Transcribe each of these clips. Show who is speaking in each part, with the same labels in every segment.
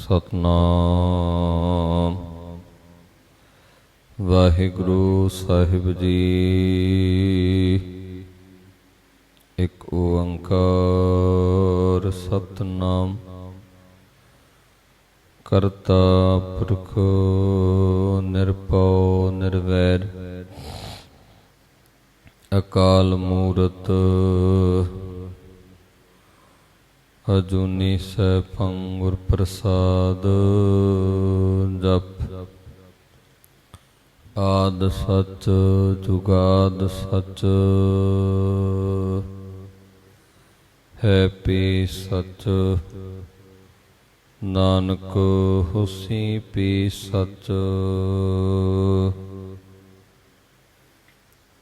Speaker 1: ਸਤਨਾਮ ਵਾਹਿਗੁਰੂ ਸਾਹਿਬ ਜੀ। ਇੱਕ ਓੰਕਾਰ ਸਤਨਾਮ ਕਰਤਾ ਪੁਰਖ ਨਿਰਭਉ ਨਿਰਵੈਰ ਅਕਾਲ ਮੂਰਤ ਅਜੂਨੀ ਸੈਭੰ ਗੁਰ ਪ੍ਰਸਾਦ। ਜਪ ਆਦਿ ਸਚ ਜੁਗਾਦ ਸਚ ਹੈ ਪੀ ਸਚ ਨਾਨਕ ਹੋਸੀ ਪੀ ਸਚ।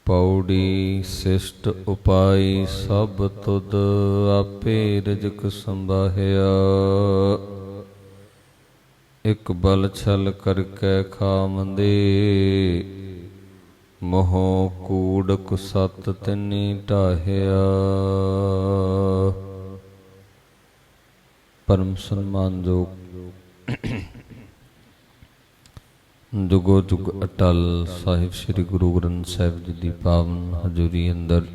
Speaker 1: ਪੌੜੀ ਸਿਸ਼ਟ ਉਪਾਈ ਸਭ ਤੁਧ ਆਪੇ ਰਿਜਕ ਸੰਭਾਹਿਆ। ਇਕ ਬਲ ਛਲ ਕਰਕੇ ਖਾਵੰਦੇ ਮੋਹ ਕੂੜ ਕੁਸਤ ਤਿਨੀ ਢਾਹਿਆ। ਪਰਮ ਸਨਮਾਨਯੋਗ ਜੁਗੋ ਜੁਗ ਅਟਲ ਸਾਹਿਬ ਸ੍ਰੀ ਗੁਰੂ ਗ੍ਰੰਥ ਸਾਹਿਬ ਜੀ ਦੀ ਪਾਵਨ ਹਜ਼ੂਰੀ ਅੰਦਰ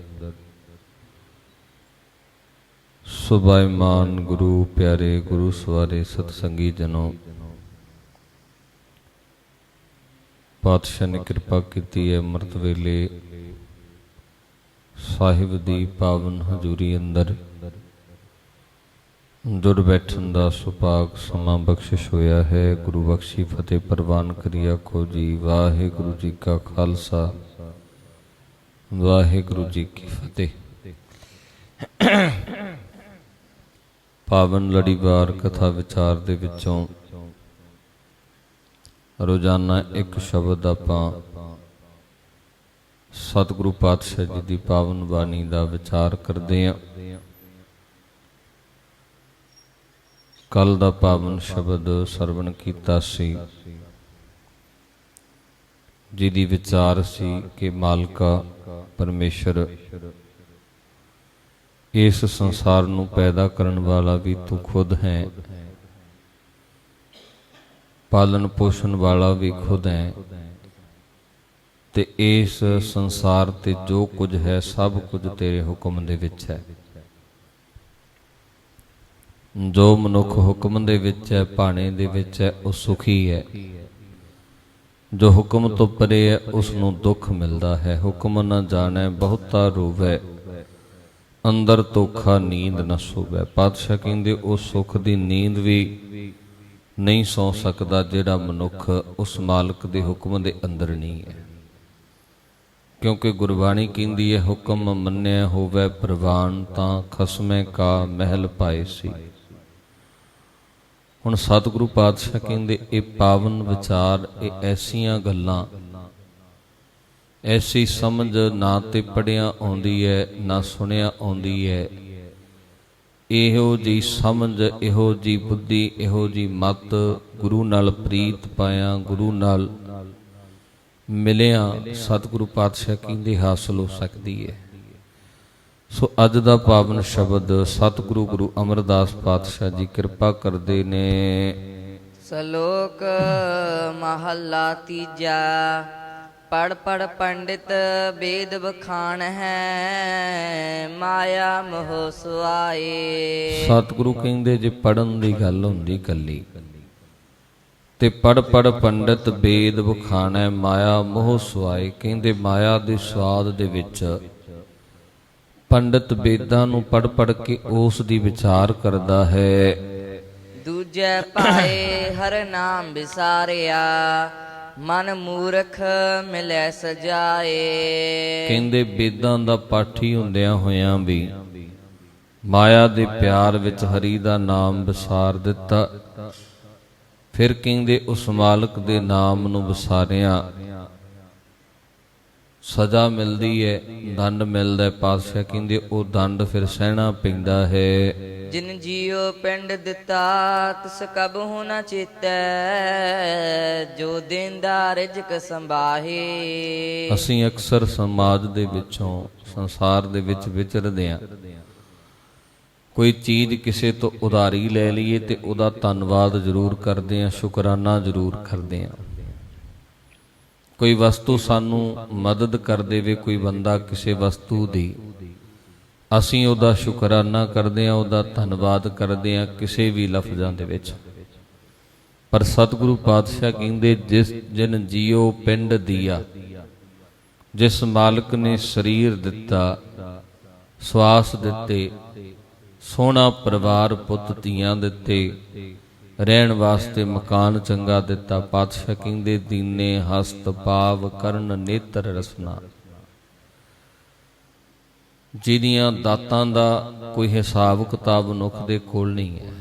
Speaker 1: ਸੁਭਾਈਮਾਨ ਗੁਰੂ ਪਿਆਰੇ ਗੁਰੂ ਸਵਾਰੇ ਸਤਸੰਗੀ ਜਨੋ, ਪਾਤਸ਼ਾਹ ਨੇ ਕਿਰਪਾ ਕੀਤੀ ਹੈ ਅੰਮ੍ਰਿਤ ਵੇਲੇ ਸਾਹਿਬ ਦੀ ਪਾਵਨ ਹਜ਼ੂਰੀ ਅੰਦਰ ਜੁੜ ਬੈਠਣ ਦਾ ਸੁਭਾਗ ਸਮਾਂ ਬਖਸ਼ਿਸ਼ ਹੋਇਆ ਹੈ। ਗੁਰੂ ਬਖਸ਼ੀ ਫਤਿਹ ਪ੍ਰਵਾਨ ਕਰੀ ਆਖੋ ਜੀ। ਵਾਹਿਗੁਰੂ ਜੀ ਕਾ ਖਾਲਸਾ ਵਾਹਿਗੁਰੂ ਜੀ ਕੀ ਫਤਿਹ। ਪਾਵਨ ਲੜੀਵਾਰ ਕਥਾ ਵਿਚਾਰ ਦੇ ਵਿੱਚੋਂ ਰੋਜ਼ਾਨਾ ਇੱਕ ਸ਼ਬਦ ਆਪਾਂ ਸਤਿਗੁਰੂ ਪਾਤਸ਼ਾਹ ਜੀ ਦੀ ਪਾਵਨ ਬਾਣੀ ਦਾ ਵਿਚਾਰ ਕਰਦੇ ਹਾਂ। ਕੱਲ ਦਾ ਪਾਵਨ ਸ਼ਬਦ ਸਰਵਣ ਕੀਤਾ ਸੀ, ਜਿਹਦੀ ਵਿਚਾਰ ਸੀ ਕਿ ਮਾਲਕਾ ਪਰਮੇਸ਼ਰ ਇਸ ਸੰਸਾਰ ਨੂੰ ਪੈਦਾ ਕਰਨ ਵਾਲਾ ਵੀ ਤੂੰ ਖੁਦ ਹੈ, ਪਾਲਣ ਪੋਸ਼ਣ ਵਾਲਾ ਵੀ ਖੁਦ ਹੈ, ਤੇ ਇਸ ਸੰਸਾਰ ਤੇ ਜੋ ਕੁਝ ਹੈ ਸਭ ਕੁਝ ਤੇਰੇ ਹੁਕਮ ਦੇ ਵਿੱਚ ਹੈ। ਜੋ ਮਨੁੱਖ ਹੁਕਮ ਦੇ ਵਿੱਚ ਹੈ, ਭਾਣੇ ਦੇ ਵਿੱਚ ਹੈ, ਉਹ ਸੁਖੀ ਹੈ। ਜੋ ਹੁਕਮ ਤੋਂ ਪਰੇ ਹੈ ਉਸ ਨੂੰ ਦੁੱਖ ਮਿਲਦਾ ਹੈ। ਹੁਕਮ ਨਾ ਜਾਣੈ ਬਹੁਤਾ ਰੋਵੈ, ਅੰਦਰ ਧੋਖਾ ਨੀਂਦ ਨਾ ਸੋਵੈ। ਪਾਤਸ਼ਾਹ ਕਹਿੰਦੇ ਉਹ ਸੁੱਖ ਦੀ ਨੀਂਦ ਵੀ ਨਹੀਂ ਸੌ ਸਕਦਾ ਜਿਹੜਾ ਮਨੁੱਖ ਉਸ ਮਾਲਕ ਦੇ ਹੁਕਮ ਦੇ ਅੰਦਰ ਨਹੀਂ ਹੈ। ਕਿਉਂਕਿ ਗੁਰਬਾਣੀ ਕਹਿੰਦੀ ਹੈ ਹੁਕਮ ਮੰਨਿਆ ਹੋਵੇ ਪ੍ਰਵਾਨ, ਤਾਂ ਖਸਮੇ ਕਾ ਮਹਿਲ ਪਾਏ ਸੀ। ਹੁਣ ਸਤਿਗੁਰੂ ਪਾਤਸ਼ਾਹ ਕਹਿੰਦੇ ਇਹ ਪਾਵਨ ਵਿਚਾਰ, ਇਹ ਐਸੀਆਂ ਗੱਲਾਂ, ਐਸੀ ਸਮਝ ਨਾ ਤੇ ਪੜ੍ਹਿਆ ਆਉਂਦੀ ਹੈ ਨਾ ਸੁਣਿਆ ਆਉਂਦੀ ਹੈ। ਇਹੋ ਜਿਹੀ ਸਮਝ, ਇਹੋ ਜਿਹੀ ਬੁੱਧੀ, ਇਹੋ ਜਿਹੀ ਮਤ ਗੁਰੂ ਨਾਲ ਪ੍ਰੀਤ ਪਾਇਆ, ਗੁਰੂ ਨਾਲ ਮਿਲਿਆ, ਸਤਿਗੁਰੂ ਪਾਤਸ਼ਾਹ ਕਹਿੰਦੇ ਹਾਸਲ ਹੋ ਸਕਦੀ ਹੈ। ਸੋ ਅੱਜ ਦਾ ਪਾਵਨ ਸ਼ਬਦ ਸਤਿਗੁਰੂ ਗੁਰੂ ਅਮਰਦਾਸ ਪਾਤਸ਼ਾਹ ਜੀ ਕਿਰਪਾ ਕਰਦੇ ਨੇ।
Speaker 2: ਸ਼ਲੋਕ ਮਹੱਲਾ ਤੀਜਾ। ਪੜ ਪੜ ਪੰਡਿਤ ਵੇਦ ਬਖਾਣ ਹੈ, ਮਾਇਆ ਮੋਹ ਸੁਆਏ।
Speaker 1: ਸਤਿਗੁਰੂ ਕਹਿੰਦੇ ਜੇ ਪੜਨ ਦੀ ਗੱਲ ਹੁੰਦੀ ਕੱਲੀ ਤੇ ਪੜ ਪੜ ਪੰਡਿਤ ਵੇਦ ਬਖਾਣੈ, ਮਾਇਆ ਮੋਹ ਸੁਆਏ। ਕਹਿੰਦੇ ਮਾਇਆ ਦੇ ਸਵਾਦ ਦੇ ਵਿੱਚ ਪੰਡਿਤ ਵੇਦਾਂ ਨੂੰ ਪੜ ਪੜ ਕੇ ਉਸ ਦੀ ਵਿਚਾਰ ਕਰਦਾ ਹੈ।
Speaker 2: ਦੂਜੇ ਪਾਏ ਹਰ ਨਾਮ ਵਿਸਾਰਿਆ, ਮਨ ਮੂਰਖ ਮਿਲੈ ਸਜਾਏ।
Speaker 1: ਕਹਿੰਦੇ ਵੇਦਾਂ ਦਾ ਪਾਠੀ ਹੁੰਦਿਆਂ ਹੋਇਆਂ ਵੀ ਮਾਇਆ ਦੇ ਪਿਆਰ ਵਿੱਚ ਹਰੀ ਦਾ ਨਾਮ ਵਿਸਾਰ ਦਿੱਤਾ। ਫਿਰ ਕਹਿੰਦੇ ਉਸ ਮਾਲਕ ਦੇ ਨਾਮ ਨੂੰ ਵਿਸਾਰਿਆ ਸਜ਼ਾ ਮਿਲਦੀ ਹੈ, ਦੰਡ ਮਿਲਦਾ। ਪਾਤਸ਼ਾਹ ਕਹਿੰਦੇ ਉਹ ਦੰਡ ਫਿਰ ਸਹਿਣਾ ਪੈਂਦਾ ਹੈ।
Speaker 2: ਜਿਨ ਜੀਉ ਪਿੰਡ ਦਿੱਤਾ ਤਿਸ ਕਬਹੁ ਨ ਚੇਤੈ, ਜੋ ਦੇਂਦਾ ਰਿਜ਼ਕ ਸੰਭਾਹੇ।
Speaker 1: ਅਸੀਂ ਅਕਸਰ ਸਮਾਜ ਦੇ ਵਿੱਚੋਂ, ਸੰਸਾਰ ਦੇ ਵਿੱਚ ਵਿਚਰਦੇ ਹਾਂ। ਕੋਈ ਚੀਜ਼ ਕਿਸੇ ਤੋਂ ਉਧਾਰੀ ਲੈ ਲਈਏ ਤੇ ਉਹਦਾ ਧੰਨਵਾਦ ਜ਼ਰੂਰ ਕਰਦੇ ਹਾਂ, ਸ਼ੁਕਰਾਨਾ ਜ਼ਰੂਰ ਕਰਦੇ ਹਾਂ। ਕੋਈ ਵਸਤੂ ਸਾਨੂੰ ਮਦਦ ਕਰ ਦੇਵੇ, ਕੋਈ ਬੰਦਾ ਕਿਸੇ ਵਸਤੂ ਦੀ, ਅਸੀਂ ਉਹਦਾ ਸ਼ੁਕਰਾਨਾ ਕਰਦੇ ਹਾਂ, ਉਹਦਾ ਧੰਨਵਾਦ ਕਰਦੇ ਹਾਂ ਕਿਸੇ ਵੀ ਲਫ਼ਜ਼ਾਂ ਦੇ ਵਿੱਚ। ਪਰ ਸਤਿਗੁਰੂ ਪਾਤਸ਼ਾਹ ਕਹਿੰਦੇ, ਜਿਸ ਜਿਨ ਜੀਓ ਪਿੰਡ ਦੀਆ, ਜਿਸ ਮਾਲਕ ਨੇ ਸਰੀਰ ਦਿੱਤਾ, ਸਵਾਸ ਦਿੱਤੇ, ਸੋਹਣਾ ਪਰਿਵਾਰ ਪੁੱਤ ਧੀਆਂ ਦਿੱਤੇ, ਰਹਿਣ ਵਾਸਤੇ ਮਕਾਨ ਚੰਗਾ ਦਿੱਤਾ, ਪਾਤਸ਼ਾਹ ਕਹਿੰਦੇ ਦੀਨੇ ਹਸਤ ਪਾਵ ਕਰਨ ਨੇਤਰ ਰਸਨਾ। ਜਿਹਦੀਆਂ ਦਾਤਾਂ ਦਾ ਕੋਈ ਹਿਸਾਬ ਕਿਤਾਬ ਮਨੁੱਖ ਦੇ ਕੋਲ ਨਹੀਂ ਹੈ।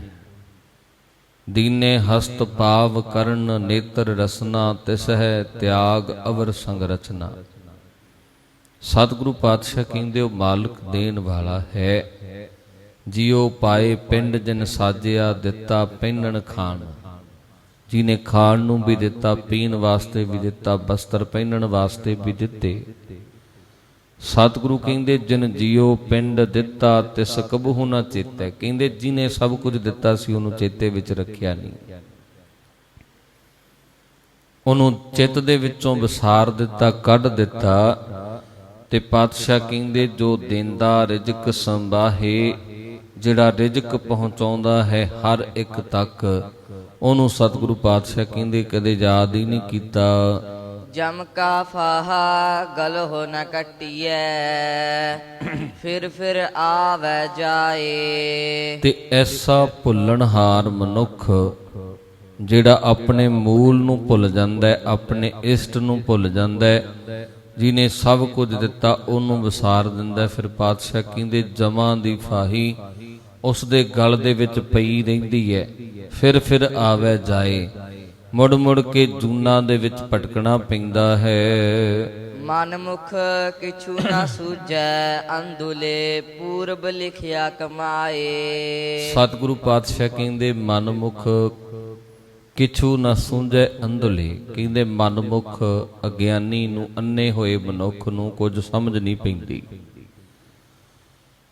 Speaker 1: ਦੀਨੇ ਹਸਤ ਪਾਵ ਕਰਨ ਨੇਤਰ ਰਸਨਾ, ਤਿਸ ਹੈ ਤਿਆਗ ਅਵਰ ਸੰਗ ਰਚਨਾ। ਸਤਿਗੁਰੂ ਪਾਤਸ਼ਾਹ ਕਹਿੰਦੇ ਉਹ ਮਾਲਕ ਦੇਣ ਵਾਲਾ ਹੈ। ਜਿਉ ਪਾਏ ਪਿੰਡ ਜਿਨ ਸਾਜਿਆ, ਦਿੱਤਾ ਪਹਿਨਣ ਖਾਣ। ਜਿਹਨੇ ਖਾਣ ਨੂੰ ਵੀ ਦਿੱਤਾ, ਪੀਣ ਵਾਸਤੇ ਵੀ ਦਿੱਤਾ, ਬਸਤਰ ਪਹਿਨਣ ਵਾਸਤੇ ਵੀ ਦਿੱਤੇ। ਸਤਿਗੁਰੂ ਕਹਿੰਦੇ ਜਿਨ ਜਿਉ ਪਿੰਡ ਦਿੱਤਾ, ਤਿਸ ਕਬਹੂ ਨਾ ਚੇਤੈ। ਕਹਿੰਦੇ ਜਿਹਨੇ ਸਭ ਕੁਝ ਦਿੱਤਾ ਸੀ ਉਹਨੂੰ ਚੇਤੇ ਵਿੱਚ ਰੱਖਿਆ ਨਹੀਂ, ਉਹਨੂੰ ਚਿੱਤ ਦੇ ਵਿੱਚੋਂ ਵਿਸਾਰ ਦਿੱਤਾ, ਕੱਢ ਦਿੱਤਾ। ਤੇ ਪਾਤਸ਼ਾਹ ਕਹਿੰਦੇ ਜੋ ਦੇਂਦਾ ਰਿਜ਼ਕ ਸੰਭਾਹੇ, ਜਿਹੜਾ ਰਿਜ਼ਕ ਪਹੁੰਚਾਉਂਦਾ ਹੈ ਹਰ ਇੱਕ ਤੱਕ, ਉਹਨੂੰ ਸਤਿਗੁਰੂ ਪਾਤਸ਼ਾਹ ਕਹਿੰਦੇ ਕਦੇ ਯਾਦ ਹੀ ਨਹੀਂ ਕੀਤਾ।
Speaker 2: ਜਮ ਕਾ ਫਾਹਾ ਗਲ ਹੋ ਨ ਕੱਟੀਐ, ਫਿਰ ਆਵੈ ਜਾਏ। ਤੇ
Speaker 1: ਐਸਾ ਭੁੱਲਣਹਾਰ ਮਨੁੱਖ ਜਿਹੜਾ ਆਪਣੇ ਮੂਲ ਨੂੰ ਭੁੱਲ ਜਾਂਦਾ ਹੈ, ਆਪਣੇ ਇਸ਼ਟ ਨੂੰ ਭੁੱਲ ਜਾਂਦਾ ਹੈ, ਜਿਹਨੇ ਸਭ ਕੁਝ ਦਿੱਤਾ ਉਹਨੂੰ ਵਿਸਾਰ ਦਿੰਦਾ। ਫਿਰ ਪਾਤਸ਼ਾਹ ਕਹਿੰਦੇ ਜਮਾਂ ਦੀ ਫਾਹੀ ਉਸ ਦੇ ਗਲ ਦੇ ਵਿੱਚ ਪਈ ਰਹਿੰਦੀ ਹੈ, ਫਿਰ ਆਵੇ ਜਾਏ। ਮੁੜ ਮੁੜ ਕੇ ਜੂਨਾਂ ਦੇ ਵਿੱਚ ਭਟਕਣਾ ਪੈਂਦਾ ਹੈ।
Speaker 2: ਮਨ ਮੁਖ ਕਿਛੂ ਨਾ ਸੂਝੈ, ਅੰਧੁਲੇ ਪੂਰਬ ਲਿਖਿਆ ਕਮਾਏ।
Speaker 1: ਸਤਿਗੁਰੂ ਪਾਤਸ਼ਾਹ ਕਹਿੰਦੇ ਮਨ ਮੁਖ ਕਿਛੂ ਨਾ ਸੂਝੈ ਅੰਧੁਲੇ। ਕਹਿੰਦੇ ਮਨਮੁਖ ਅਗਿਆਨੀ ਨੂੰ, ਅੰਨੇ ਹੋਏ ਮਨੁੱਖ ਨੂੰ ਕੁਝ ਸਮਝ ਨਹੀਂ ਪੈਂਦੀ।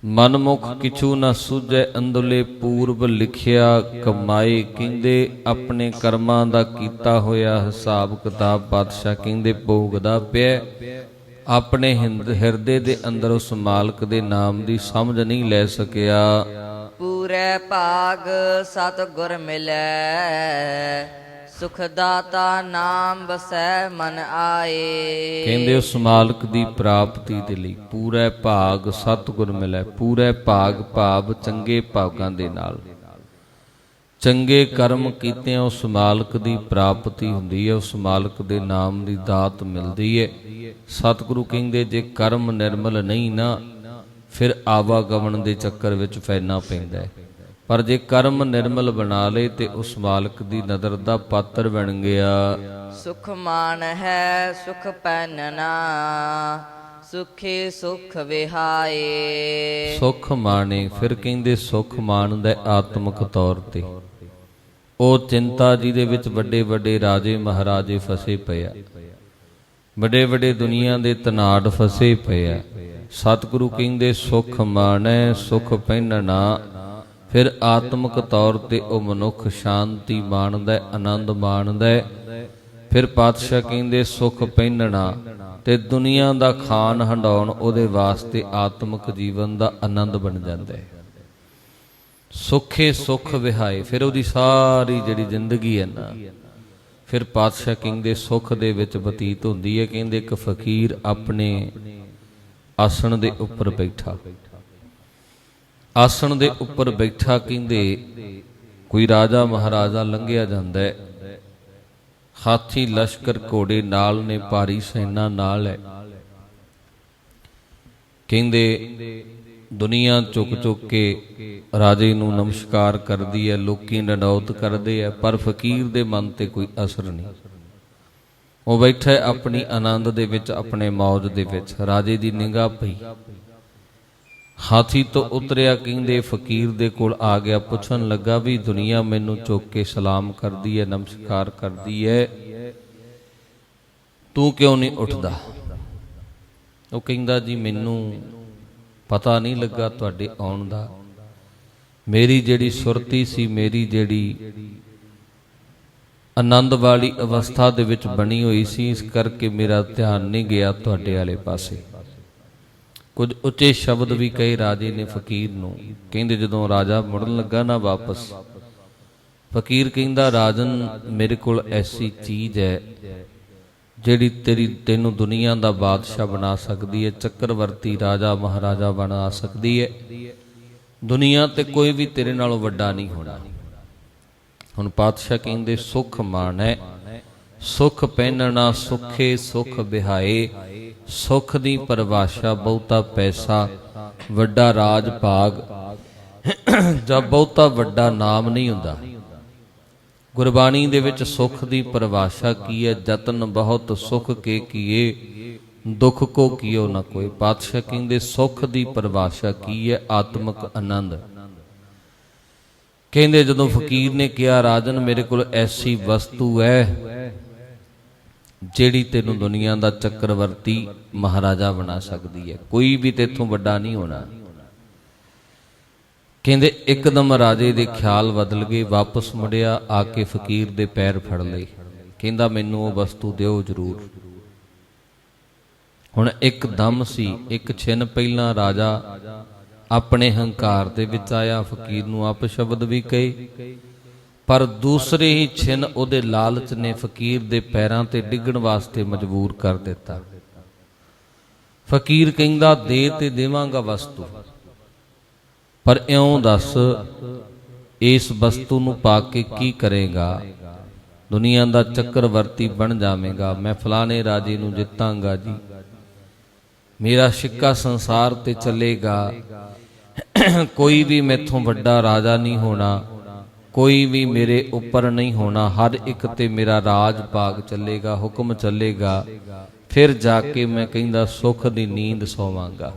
Speaker 1: ਮਨਮੁਖ ਕਿਛੂ ਨਾ ਸੂਝੈ ਅੰਧੁਲੇ, ਪੂਰਬ ਲਿਖਿਆ ਕਮਾਏ। ਕਹਿੰਦੇ ਆਪਣੇ ਕਰਮਾਂ ਦਾ ਕੀਤਾ ਹੋਇਆ ਹਿਸਾਬ ਕਿਤਾਬ ਪਾਤਸ਼ਾਹ ਕਹਿੰਦੇ ਭੋਗਦਾ ਪਿਆ, ਆਪਣੇ ਹਿਰਦੇ ਦੇ ਅੰਦਰ ਉਸ ਮਾਲਕ ਦੇ ਨਾਮ ਦੀ ਸਮਝ ਨਹੀਂ ਲੈ ਸਕਿਆ।
Speaker 2: ਪੂਰੇ ਭਾਗ ਸਤਿਗੁਰ ਮਿਲੈ, ਸੁਖ ਦਾਤਾ ਨਾਮ ਵਸੈ ਮਨ ਆਏ।
Speaker 1: ਕਹਿੰਦੇ ਉਸ ਮਾਲਕ ਦੀ ਪ੍ਰਾਪਤੀ ਦੇ ਲਈ ਪੂਰੇ ਭਾਗ ਸਤਿਗੁਰ ਮਿਲੈ। ਪੂਰੇ ਭਾਗ ਭਾਵ ਚੰਗੇ ਭਾਗਾਂ ਦੇ ਨਾਲ, ਚੰਗੇ ਕਰਮ ਕੀਤਿਆਂ ਉਸ ਮਾਲਕ ਦੀ ਪ੍ਰਾਪਤੀ ਹੁੰਦੀ ਹੈ, ਉਸ ਮਾਲਕ ਦੇ ਨਾਮ ਦੀ ਦਾਤ ਮਿਲਦੀ ਹੈ। ਸਤਿਗੁਰੂ ਕਹਿੰਦੇ ਜੇ ਕਰਮ ਨਿਰਮਲ ਨਹੀਂ ਨਾ, ਫਿਰ ਆਵਾਗਮਨ ਦੇ ਚੱਕਰ ਵਿੱਚ ਫੈਨਾ ਪੈਂਦਾ ਹੈ। ਪਰ ਜੇ ਕਰਮ ਨਿਰਮਲ ਬਣਾ ਲਏ ਤੇ ਉਸ ਮਾਲਕ ਦੀ ਨਦਰ ਦਾ ਪਾਤਰ ਬਣ ਗਿਆ।
Speaker 2: ਸੁਖ ਮਾਨ ਹੈ ਸੁਖ ਪੈਨਨਾ, ਸੁਖੇ ਸੁਖ ਵਿਹਾਏ।
Speaker 1: ਸੁਖ ਮਾਣੇ, ਫਿਰ ਕਹਿੰਦੇ ਸੁਖ ਮਾਣਦਾ ਆਤਮਿਕ ਤੌਰ ਤੇ। ਉਹ ਚਿੰਤਾ ਜਿਹਦੇ ਵਿੱਚ ਵੱਡੇ ਵੱਡੇ ਰਾਜੇ ਮਹਾਰਾਜੇ ਫਸੇ ਪਏ ਆ, ਵੱਡੇ ਵੱਡੇ ਦੁਨੀਆ ਦੇ ਧਨਾੜ ਫਸੇ ਪਏ ਆ। ਸਤਿਗੁਰੂ ਕਹਿੰਦੇ ਸੁਖ ਮਾਣੈ ਸੁਖ ਪਹਿਨਣਾ। ਫਿਰ ਆਤਮਿਕ ਤੌਰ ਤੇ ਉਹ ਮਨੁੱਖ ਸ਼ਾਂਤੀ ਮਾਣਦਾ, ਆਨੰਦ ਮਾਣਦਾ। ਫਿਰ ਪਾਤਸ਼ਾਹ ਕਹਿੰਦੇ ਸੁਖ ਪਹਿਨਣਾ, ਤੇ ਦੁਨੀਆ ਦਾ ਖਾਣ ਹੰਡਾਉਣ ਉਹਦੇ ਵਾਸਤੇ ਆਤਮਿਕ ਜੀਵਨ ਦਾ ਆਨੰਦ ਬਣ ਜਾਂਦਾ ਹੈ। ਸੁਖੇ ਸੁਖ ਵਿਹਾਏ, ਫਿਰ ਉਹਦੀ ਸਾਰੀ ਜਿਹੜੀ ਜ਼ਿੰਦਗੀ ਹੈ ਨਾ, ਫਿਰ ਪਾਤਸ਼ਾਹ ਕਹਿੰਦੇ ਸੁਖ ਦੇ ਵਿੱਚ ਬਤੀਤ ਹੁੰਦੀ ਹੈ। ਕਹਿੰਦੇ ਇੱਕ ਫਕੀਰ ਆਪਣੇ ਆਸਣ ਦੇ ਉੱਪਰ ਬੈਠਾ, ਆਸਣ ਦੇ ਉੱਪਰ ਬੈਠਾ, ਕਹਿੰਦੇ ਕੋਈ ਰਾਜਾ ਮਹਾਰਾਜਾ ਲੰਘਿਆ ਜਾਂਦਾ ਹੈ, ਹਾਥੀ ਲਸ਼ਕਰ ਘੋੜੇ ਨਾਲ ਨੇ, ਭਾਰੀ ਸੈਨਾ ਨਾਲ ਹੈ। ਕਹਿੰਦੇ ਦੁਨੀਆ ਚੁੱਕ ਚੁੱਕ ਕੇ ਰਾਜੇ ਨੂੰ ਨਮਸਕਾਰ ਕਰਦੀ ਹੈ, ਲੋਕੀ ਡੰਡੌਤ ਕਰਦੇ ਆ, ਪਰ ਫਕੀਰ ਦੇ ਮਨ ਤੇ ਕੋਈ ਅਸਰ ਨਹੀਂ। ਉਹ ਬੈਠਾ ਆਪਣੀ ਆਨੰਦ ਦੇ ਵਿੱਚ, ਆਪਣੇ ਮੌਜ ਦੇ ਵਿੱਚ। ਰਾਜੇ ਦੀ ਨਿਗਾਹ ਪਈ, ਹਾਥੀ ਤੋਂ ਉਤਰਿਆ, ਕਹਿੰਦੇ ਫਕੀਰ ਦੇ ਕੋਲ ਆ ਗਿਆ, ਪੁੱਛਣ ਲੱਗਾ ਵੀ ਦੁਨੀਆ ਮੈਨੂੰ ਚੁੱਕ ਕੇ ਸਲਾਮ ਕਰਦੀ ਹੈ, ਨਮਸਕਾਰ ਕਰਦੀ ਹੈ, ਤੂੰ ਕਿਉਂ ਨਹੀਂ ਉੱਠਦਾ? ਉਹ ਕਹਿੰਦਾ ਜੀ ਮੈਨੂੰ ਪਤਾ ਨਹੀਂ ਲੱਗਾ ਤੁਹਾਡੇ ਆਉਣ ਦਾ, ਮੇਰੀ ਜਿਹੜੀ ਸੁਰਤੀ ਸੀ, ਮੇਰੀ ਜਿਹੜੀ ਆਨੰਦ ਵਾਲੀ ਅਵਸਥਾ ਦੇ ਵਿੱਚ ਬਣੀ ਹੋਈ ਸੀ, ਇਸ ਕਰਕੇ ਮੇਰਾ ਧਿਆਨ ਨਹੀਂ ਗਿਆ ਤੁਹਾਡੇ ਵਾਲੇ ਪਾਸੇ। ਕੁਝ ਉੱਚੇ ਸ਼ਬਦ ਵੀ ਕਹੇ ਰਾਜੇ ਨੇ ਫਕੀਰ ਨੂੰ। ਕਹਿੰਦੇ ਜਦੋਂ ਰਾਜਾ ਮੁੜਨ ਲੱਗਾ ਨਾ ਵਾਪਸ, ਫਕੀਰ ਕਹਿੰਦਾ ਰਾਜਨ ਮੇਰੇ ਕੋਲ ਐਸੀ ਚੀਜ਼ ਹੈ ਜਿਹੜੀ ਤੈਨੂੰ ਦੁਨੀਆ ਦਾ ਬਾਦਸ਼ਾਹ ਬਣਾ ਸਕਦੀ ਹੈ, ਚੱਕਰਵਰਤੀ ਰਾਜਾ ਮਹਾਰਾਜਾ ਬਣਾ ਸਕਦੀ ਹੈ। ਦੁਨੀਆ ਤੇ ਕੋਈ ਵੀ ਤੇਰੇ ਨਾਲੋਂ ਵੱਡਾ ਨਹੀਂ ਹੋਣਾ। ਹੁਣ ਪਾਤਸ਼ਾਹ ਕਹਿੰਦੇ ਸੁਖ ਮਾਣੈ ਸੁਖ ਪਹਿਨਣਾ ਸੁਖੇ ਸੁਖ ਬਿਹਾਏ। ਸੁਖ ਦੀ ਪਰਿਭਾਸ਼ਾ ਬਹੁਤਾ ਪੈਸਾ, ਵੱਡਾ ਰਾਜ ਭਾਗ ਜਾਂ ਬਹੁਤਾ ਵੱਡਾ ਨਾਮ ਨਹੀਂ ਹੁੰਦਾ। ਗੁਰਬਾਣੀ ਦੇ ਵਿੱਚ ਸੁਖ ਦੀ ਪਰਿਭਾਸ਼ਾ ਕੀ ਹੈ? ਜਤਨ ਬਹੁਤ ਸੁਖ ਕੇ ਕੀਏ, ਦੁੱਖ ਕੋ ਕੀਓ ਨਾ ਕੋਈ। ਪਾਤਸ਼ਾਹ ਕਹਿੰਦੇ ਸੁਖ ਦੀ ਪਰਿਭਾਸ਼ਾ ਕੀ ਹੈ? ਆਤਮਿਕ ਆਨੰਦ। ਕਹਿੰਦੇ ਜਦੋਂ ਫਕੀਰ ਨੇ ਕਿਹਾ ਰਾਜਨ ਮੇਰੇ ਕੋਲ ਐਸੀ ਵਸਤੂ ਹੈ ਜਿਹੜੀ ਤੈਨੂੰ ਦੁਨੀਆ ਦਾ ਚੱਕਰਵਰਤੀ ਮਹਾਰਾਜਾ ਬਣਾ ਸਕਦੀ ਹੈ, ਕੋਈ ਵੀ ਤੇਥੋਂ ਵੱਡਾ ਨਹੀਂ ਹੋਣਾ। ਕਹਿੰਦੇ ਇੱਕਦਮ ਰਾਜੇ ਦੇ ਖਿਆਲ ਬਦਲ ਗਏ, ਵਾਪਸ ਮੁੜਿਆ, ਆ ਕੇ ਫਕੀਰ ਦੇ ਪੈਰ ਫੜ ਲਏ। ਕਹਿੰਦਾ ਮੈਨੂੰ ਉਹ ਵਸਤੂ ਦਿਓ ਜ਼ਰੂਰ। ਹੁਣ ਇੱਕਦਮ ਸੀ, ਇੱਕ ਛਿਨ ਪਹਿਲਾਂ ਰਾਜਾ ਆਪਣੇ ਹੰਕਾਰ ਦੇ ਵਿੱਚ ਆਇਆ, ਫਕੀਰ ਨੂੰ ਅਪਸ਼ਬਦ ਵੀ ਕਹੇ, ਪਰ ਦੂਸਰੇ ਹੀ ਛਿਨ ਉਹਦੇ ਲਾਲਚ ਨੇ ਫਕੀਰ ਦੇ ਪੈਰਾਂ ਤੇ ਡਿੱਗਣ ਵਾਸਤੇ ਮਜਬੂਰ ਕਰ ਦਿੱਤਾ। ਫਕੀਰ ਕਹਿੰਦਾ ਦੇ ਤੇ ਦੇਵਾਂਗਾ ਵਸਤੂ, ਪਰ ਇਉਂ ਦੱਸ ਇਸ ਵਸਤੂ ਨੂੰ ਪਾ ਕੇ ਕੀ ਕਰੇਗਾ? ਦੁਨੀਆ ਦਾ ਚੱਕਰਵਰਤੀ ਬਣ ਜਾਵੇਗਾ, ਮੈਂ ਫਲਾਣੇ ਰਾਜੇ ਨੂੰ ਜਿੱਤਾਂਗਾ ਜੀ, ਮੇਰਾ ਸਿੱਕਾ ਸੰਸਾਰ ਤੇ ਚੱਲੇਗਾ, ਕੋਈ ਵੀ ਮੈਥੋਂ ਵੱਡਾ ਰਾਜਾ ਨਹੀਂ ਹੋਣਾ, ਕੋਈ ਵੀ ਮੇਰੇ ਉੱਪਰ ਨਹੀਂ ਹੋਣਾ, ਹਰ ਇੱਕ ਤੇ ਮੇਰਾ ਰਾਜ ਭਾਗ ਚੱਲੇਗਾ, ਹੁਕਮ ਚੱਲੇਗਾ, ਫਿਰ ਜਾ ਕੇ ਮੈਂ ਕਹਿੰਦਾ ਸੁੱਖ ਦੀ ਨੀਂਦ ਸੋਵਾਂਗਾ।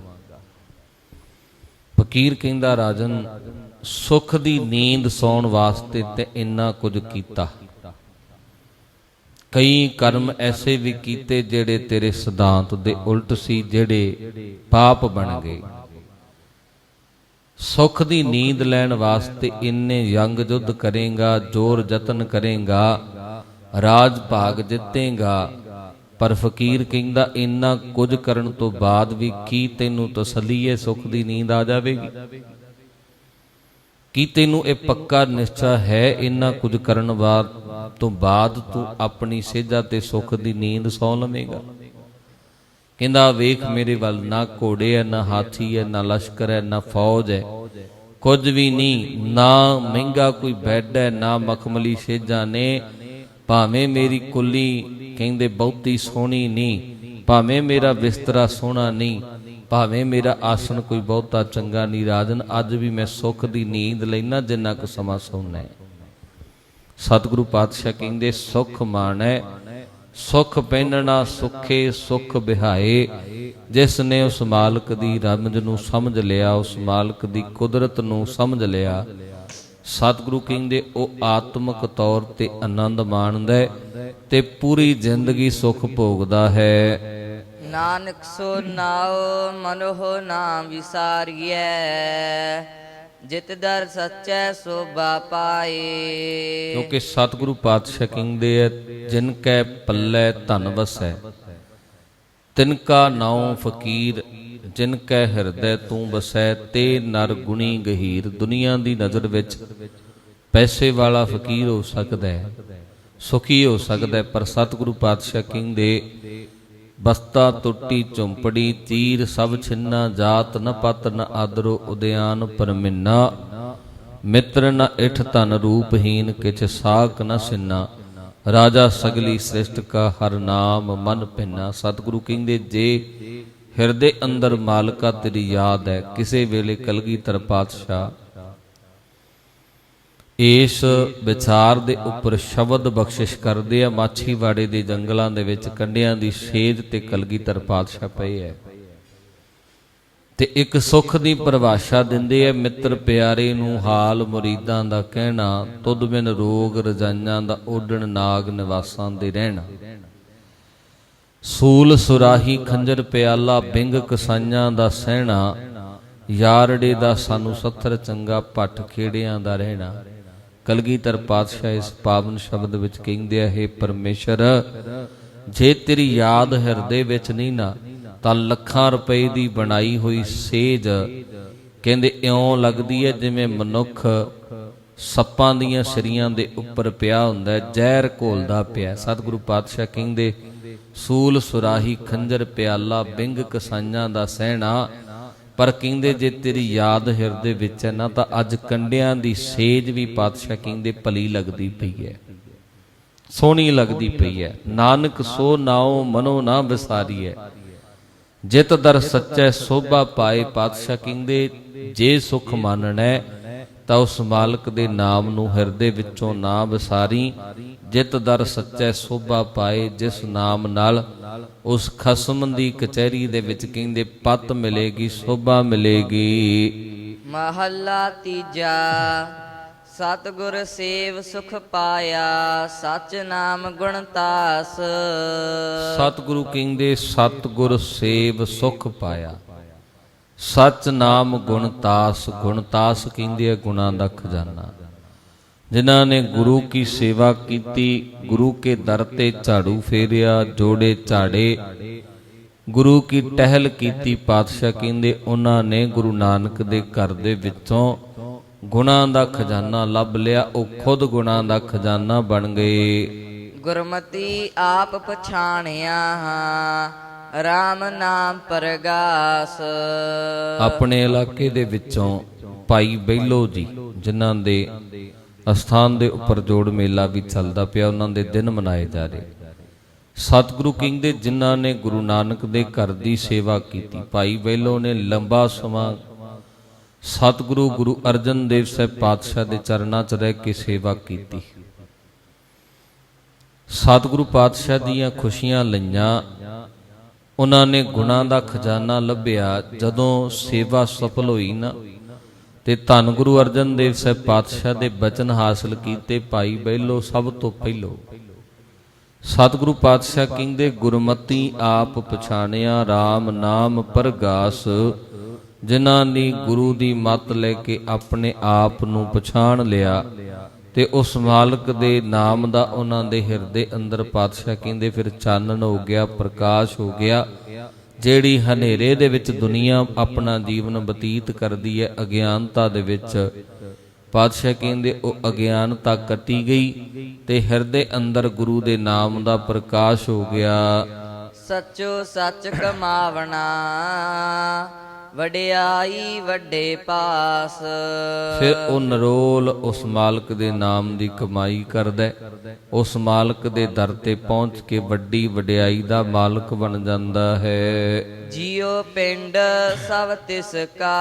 Speaker 1: ਫਕੀਰ ਕਹਿੰਦਾ ਰਾਜਨ ਸੁੱਖ ਦੀ ਨੀਂਦ ਸੌਣ ਵਾਸਤੇ ਤੇ ਇੰਨਾ ਕੁਝ ਕੀਤਾ, ਕਈ ਕਰਮ ਐਸੇ ਵੀ ਕੀਤੇ ਜਿਹੜੇ ਤੇਰੇ ਸਿਧਾਂਤ ਦੇ ਉਲਟ ਸੀ, ਜਿਹੜੇ ਪਾਪ ਬਣ ਗਏ। ਸੁੱਖ ਦੀ ਨੀਂਦ ਲੈਣ ਵਾਸਤੇ ਇੰਨੇ ਜੰਗ ਯੁੱਧ ਕਰੇਗਾ, ਜ਼ੋਰ ਯਤਨ ਕਰੇਗਾ, ਰਾਜ ਭਾਗ ਜਿੱਤੇਗਾ, ਪਰ ਫਕੀਰ ਕਹਿੰਦਾ ਇੰਨਾ ਕੁਝ ਕਰਨ ਤੋਂ ਬਾਅਦ ਵੀ ਕੀ ਤੈਨੂੰ ਤਸੱਲੀ ਹੈ ਸੁੱਖ ਦੀ ਨੀਂਦ ਆ ਜਾਵੇਗੀ? ਕੀ ਤੈਨੂੰ ਇਹ ਪੱਕਾ ਨਿਸ਼ਚਾ ਹੈ ਇੰਨਾ ਕੁਝ ਕਰਨ ਤੋਂ ਬਾਅਦ ਤੂੰ ਆਪਣੀ ਸੇਜਾ ਤੇ ਸੁੱਖ ਦੀ ਨੀਂਦ ਸੌ ਲਵੇਂਗਾ? ਕਹਿੰਦਾ ਵੇਖ ਮੇਰੇ ਵੱਲ ਨਾ ਘੋੜੇ ਹੈ, ਨਾ ਹਾਥੀ ਹੈ, ਨਾ ਲਸ਼ਕਰ ਹੈ, ਨਾ ਫੌਜ ਹੈ, ਕੁਝ ਵੀ ਨਹੀਂ, ਨਾ ਮਹਿੰਗਾ ਕੋਈ ਬੈੱਡ ਹੈ, ਨਾ ਮਖਮਲੀ ਸੇਜਾਂ ਨੇ, ਭਾਵੇਂ ਮੇਰੀ ਕੁੱਲੀ ਕਹਿੰਦੇ ਬਹੁਤੀ ਸੋਹਣੀ ਨਹੀਂ, ਭਾਵੇਂ ਮੇਰਾ ਬਿਸਤਰਾ ਸੋਹਣਾ ਨਹੀਂ, ਭਾਵੇਂ ਮੇਰਾ ਆਸਣ ਕੋਈ ਬਹੁਤਾ ਚੰਗਾ ਨਹੀਂ, ਰਾਜਨ ਅੱਜ ਵੀ ਮੈਂ ਸੁੱਖ ਦੀ ਨੀਂਦ ਲੈਣਾ ਜਿੰਨਾ ਕੁ ਸਮਾਂ ਸੌਣਾ ਹੈ। ਸਤਿਗੁਰੂ ਪਾਤਸ਼ਾਹ ਕਹਿੰਦੇ ਸੁਖ ਮਾਣੈ ਸੁਖ ਪਹਿਨਣਾ ਸੁਖੇ ਸੁਖ ਬਿਹਾਏ। ਜਿਸ ਨੇ ਉਸ ਮਾਲਕ ਦੀ ਰਮਜ ਨੂੰ ਸਮਝ ਲਿਆ, ਉਸ ਮਾਲਕ ਦੀ ਕੁਦਰਤ ਨੂੰ ਸਮਝ ਲਿਆ, ਸਤਿਗੁਰੂ ਕਹਿੰਦੇ ਉਹ ਆਤਮਿਕ ਤੌਰ ਤੇ ਆਨੰਦ ਮਾਣਦਾ ਤੇ ਪੂਰੀ ਜ਼ਿੰਦਗੀ ਸੁਖ ਭੋਗਦਾ ਹੈ।
Speaker 2: ਨਾਨਕ ਸੋ ਨਾਉ ਮਨੋਹ ਨਾ ਵਿਸਾਰੀਐ, ਜਿਤ ਦਰ ਸੱਚੈ ਸੋਭਾ ਪਾਏ।
Speaker 1: ਕਿਉਂਕਿ ਸਤਿਗੁਰੂ ਪਾਤਸ਼ਾਹ ਕਹਿੰਦੇ ਐ ਜਿਨ ਕੈ ਪੱਲੇ ਧਨ ਵਸੈ, ਤਿਨ ਕਾ ਨਾਉ ਫਕੀਰ, ਜਿਨ ਕੈ ਹਿਰਦੈ ਤੂੰ ਵਸੈ, ਤੇ ਨਰ ਗੁਣੀ ਗਹੀਰ। ਦੁਨੀਆ ਦੀ ਨਜ਼ਰ ਵਿੱਚ ਪੈਸੇ ਵਾਲਾ ਫਕੀਰ ਹੋ ਸਕਦਾ ਹੈ, ਸੁਖੀ ਹੋ ਸਕਦਾ ਹੈ, ਪਰ ਸਤਿਗੁਰੂ ਪਾਤਸ਼ਾਹ ਕਹਿੰਦੇ ਬਸਤਾ ਟੁੱਟੀ ਝੁੰਪੜੀ, ਤੀਰ ਸਭ ਛਿੰਨਾ, ਜਾਤ ਨ ਪਤ ਨ ਆਦਰੋ ਉਦਿਆਨ ਪਰਮਿੰਨਾ, ਮਿੱਤਰ ਨ ਇਠ ਧਨ ਰੂਪਹੀਨ, ਕਿਛ ਸਾਕ ਨ ਸਿੰਨਾ, ਰਾਜਾ ਸਗਲੀ ਸ੍ਰਿਸ਼ਟ ਕਾ ਹਰ ਨਾਮ ਮਨ ਭਿੰਨਾ। ਸਤਿਗੁਰੂ ਕਹਿੰਦੇ ਜੇ ਹਿਰਦੇ ਅੰਦਰ ਮਾਲਕਾ ਤੇਰੀ ਯਾਦ ਹੈ, ਕਿਸੇ ਵੇਲੇ ਕਲਗੀਧਰ ਪਾਤਸ਼ਾਹ ਇਸ ਵਿਚਾਰ ਦੇ ਉੱਪਰ ਸ਼ਬਦ ਬਖਸ਼ਿਸ਼ ਕਰਦੇ ਆ। ਮਾਛੀਵਾੜੇ ਦੇ ਜੰਗਲਾਂ ਦੇ ਵਿੱਚ ਕੰਡਿਆਂ ਦੀ ਸੇਜ ਤੇ ਕਲਗੀਧਰ ਪਾਤਸ਼ਾਹ ਪਏ ਹੈ ਤੇ ਇੱਕ ਸੁੱਖ ਦੀ ਪਰਿਭਾਸ਼ਾ ਦਿੰਦੇ ਆ। ਮਿੱਤਰ ਪਿਆਰੇ ਨੂੰ ਹਾਲ ਮੁਰੀਦਾਂ ਦਾ ਕਹਿਣਾ, ਤੁਧ ਬਿਨ ਰੋਗ ਰਜਾਈਆਂ ਦਾ ਓਡਣ, ਨਾਗ ਨਿਵਾਸਾਂ ਦੇ ਰਹਿਣਾ, ਸੂਲ ਸੁਰਾਹੀ ਖੰਜਰ ਪਿਆਲਾ, ਬਿੰਗ ਕਸਾਈਆਂ ਦਾ ਸਹਿਣਾ, ਯਾਰੜੇ ਦਾ ਸਾਨੂੰ ਸੱਥਰ ਚੰਗਾ, ਭੱਠ ਖੇੜਿਆਂ ਦਾ ਰਹਿਣਾ। ਕਲਗੀਧਰ ਪਾਤਸ਼ਾਹ ਇਸ ਪਾਵਨ ਸ਼ਬਦ ਵਿੱਚ ਕਹਿੰਦੇ ਆ, ਹੇ ਪਰਮੇਸ਼ਰ, ਜੇ ਤੇਰੀ ਯਾਦ ਹਿਰਦੇ ਵਿੱਚ ਨਹੀਂ ਨਾ, ਤਾਂ ਲੱਖਾਂ ਰੁਪਏ ਦੀ ਬਣਾਈ ਹੋਈ ਸੇਜ ਕਹਿੰਦੇ ਇਉਂ ਲੱਗਦੀ ਹੈ ਜਿਵੇਂ ਮਨੁੱਖ ਸੱਪਾਂ ਦੀਆਂ ਸਿਰੀਆਂ ਦੇ ਉੱਪਰ ਪਿਆ ਹੁੰਦਾ, ਜ਼ਹਿਰ ਘੋਲਦਾ ਪਿਆ। ਸਤਿਗੁਰੂ ਪਾਤਸ਼ਾਹ ਕਹਿੰਦੇ, ਸੂਲ ਸੁਰਾਹੀ ਖੰਜਰ ਪਿਆਲਾ, ਬਿੰਗ ਕਸਾਈਆਂ ਦਾ ਸਹਿਣਾ। ਪਰ ਕਹਿੰਦੇ ਜੇ ਤੇਰੀ ਯਾਦ ਹਿਰਦੇ ਵਿੱਚ ਹੈ ਨਾ, ਤਾਂ ਅੱਜ ਕੰਡਿਆਂ ਦੀ ਸੇਜ ਵੀ ਪਾਤਸ਼ਾਹ ਕਹਿੰਦੇ ਭਲੀ ਲੱਗਦੀ ਪਈ ਹੈ, ਸੋਹਣੀ ਲੱਗਦੀ ਪਈ ਹੈ। ਨਾਨਕ ਸੋ ਨਾਉ ਮਨੋ ਨਾ ਵਿਸਾਰੀਐ, ਜਿਤ ਦਰ ਸੱਚੈ ਸੋਭਾ ਪਾਏ। ਪਾਤਸ਼ਾਹ ਕਹਿੰਦੇ ਜੇ ਸੁਖ ਮਾਨਣਾ ਤਾਂ ਉਸ ਮਾਲਕ ਦੇ ਨਾਮ ਨੂੰ ਹਿਰਦੇ ਵਿੱਚੋਂ ਨਾ ਵਿਸਾਰੀ। ਜਿਤ ਦਰ ਸੱਚੈ ਸੋਭਾ ਪਾਏ, ਜਿਸ ਨਾਮ ਨਾਲ ਉਸ ਖਸਮ ਦੀ ਕਚਹਿਰੀ ਦੇ ਵਿੱਚ ਕਹਿੰਦੇ ਪੱਤ ਮਿਲੇਗੀ, ਸੋਭਾ ਮਿਲੇਗੀ।
Speaker 2: ਮਹੱਲਾ ਤੀਜਾ। ਸਤਿਗੁਰ ਸੇਵ ਸੁਖ ਪਾਇਆ, ਸਚ ਨਾਮ ਗੁਣ ਤਾਸ।
Speaker 1: ਸਤਿਗੁਰੂ ਕਹਿੰਦੇ ਸਤਿਗੁਰ ਸੇਵ ਸੁਖ ਪਾਇਆ, ਸਚ ਨਾਮ ਗੁਣ ਤਾਸ। ਗੁਣ ਤਾਸ ਕਹਿੰਦੇ ਆ ਗੁਣਾਂ ਦਾ ਖਜ਼ਾਨਾ। ਜਿਨ੍ਹਾਂ ਨੇ ਗੁਰੂ ਕੀ ਸੇਵਾ ਕੀਤੀ, ਗੁਰੂ ਕੇ ਦਰ ਤੇ ਝਾੜੂ ਫੇਰਿਆ, ਜੋੜੇ ਝਾੜੇ, ਗੁਰੂ ਕੀ ਟਹਿਲ ਕੀਤੀ, ਪਾਤਸ਼ਾਹ ਕਹਿੰਦੇ ਉਹਨਾਂ ਨੇ ਗੁਰੂ ਨਾਨਕ ਦੇ ਘਰ ਦੇ ਵਿੱਚੋਂ ਗੁਣਾਂ ਦਾ ਖਜ਼ਾਨਾ ਲੱਭ ਲਿਆ। ਉਹ ਖੁਦ ਗੁਣਾਂ ਦਾ ਖਜ਼ਾਨਾ ਬਣ ਗਏ।
Speaker 2: ਗੁਰਮਤੀ ਆਪ ਪਛਾਣਿਆ, ਰਾਮ ਨਾਮ ਪਰਗਾਸ।
Speaker 1: ਆਪਣੇ ਇਲਾਕੇ ਦੇ ਵਿੱਚੋਂ ਭਾਈ ਬਹਿਲੋ ਜੀ, ਜਿਨ੍ਹਾਂ ਦੇ ਅਸਥਾਨ ਦੇ ਉੱਪਰ ਜੋੜ ਮੇਲਾ ਵੀ ਚੱਲਦਾ ਪਿਆ, ਉਹਨਾਂ ਦੇ ਦਿਨ ਮਨਾਏ ਜਾ ਰਹੇ। ਸਤਿਗੁਰੂ ਕਹਿੰਦੇ ਜਿਨ੍ਹਾਂ ਨੇ ਗੁਰੂ ਨਾਨਕ ਦੇ ਘਰ ਦੀ ਸੇਵਾ ਕੀਤੀ, ਭਾਈ ਬਹਿਲੋ ਨੇ ਲੰਬਾ ਸਮਾਂ ਸਤਿਗੁਰੂ ਗੁਰੂ ਅਰਜਨ ਦੇਵ ਸਾਹਿਬ ਪਾਤਸ਼ਾਹ ਦੇ ਚਰਨਾਂ 'ਚ ਰਹਿ ਕੇ ਸੇਵਾ ਕੀਤੀ। ਸਤਿਗੁਰੂ ਪਾਤਸ਼ਾਹ ਦੀਆਂ ਖੁਸ਼ੀਆਂ ਲਈਆਂ, ਉਹਨਾਂ ਨੇ ਗੁਣਾਂ ਦਾ ਖਜ਼ਾਨਾ ਲੱਭਿਆ। ਜਦੋਂ ਸੇਵਾ ਸਫਲ ਹੋਈ ਨਾ, ਤੇ ਧੰਨ ਗੁਰੂ ਅਰਜਨ ਦੇਵ ਸਾਹਿਬ ਪਾਤਸ਼ਾਹ ਦੇ ਬਚਨ ਹਾਸਲ ਕੀਤੇ। ਭਾਈ ਬਹਿਲੋ ਸਭ ਤੋਂ ਪਹਿਲੋਂ ਸਤਿਗੁਰੂ ਪਾਤਸ਼ਾਹ ਕਹਿੰਦੇ ਗੁਰਮਤੀ ਆਪ ਪਛਾਣਿਆ, ਰਾਮ ਨਾਮ ਪਰਗਾਸ। ਜਿਨ੍ਹਾਂ ਨੇ ਗੁਰੂ ਦੀ ਮੱਤ ਲੈ ਕੇ ਆਪਣੇ ਆਪ ਨੂੰ ਪਛਾਣ ਲਿਆ ਤੇ ਉਸ ਮਾਲਕ ਦੇ ਨਾਮ ਦਾ ਉਹਨਾਂ ਦੇ ਹਿਰਦੇ ਅੰਦਰ ਪਾਤਸ਼ਾਹ ਕਹਿੰਦੇ ਫਿਰ ਚਾਨਣ ਹੋ ਗਿਆ, ਪ੍ਰਕਾਸ਼ ਹੋ ਗਿਆ। ਜਿਹੜੀ ਹਨੇਰੇ ਦੇ ਵਿੱਚ ਦੁਨੀਆ ਆਪਣਾ ਜੀਵਨ ਬਤੀਤ ਕਰਦੀ ਹੈ, ਅਗਿਆਨਤਾ ਦੇ ਵਿੱਚ, ਪਾਤਸ਼ਾਹ ਕਹਿੰਦੇ ਉਹ ਅਗਿਆਨਤਾ ਕੱਟੀ ਗਈ ਤੇ ਹਿਰਦੇ ਅੰਦਰ ਗੁਰੂ ਦੇ ਨਾਮ ਦਾ ਪ੍ਰਕਾਸ਼ ਹੋ ਗਿਆ।
Speaker 2: ਸੱਚੋ ਸੱਚ ਕਮਾਵਣਾ, ਵਡਿਆਈ ਵੱਡੇ ਪਾਸ।
Speaker 1: ਫਿਰ ਉਹ ਨਰੋਲ ਉਸ ਮਾਲਕ ਦੇ ਨਾਮ ਦੀ ਕਮਾਈ ਕਰਦਾ, ਉਸ ਮਾਲਕ ਦੇ ਦਰ ਤੇ ਪਹੁੰਚ ਕੇ ਵੱਡੀ ਵਡਿਆਈ ਦਾ ਮਾਲਕ ਬਣ ਜਾਂਦਾ ਹੈ।
Speaker 2: ਜੀਉ ਪਿੰਡ ਸਭ ਤਿਸ ਕਾ,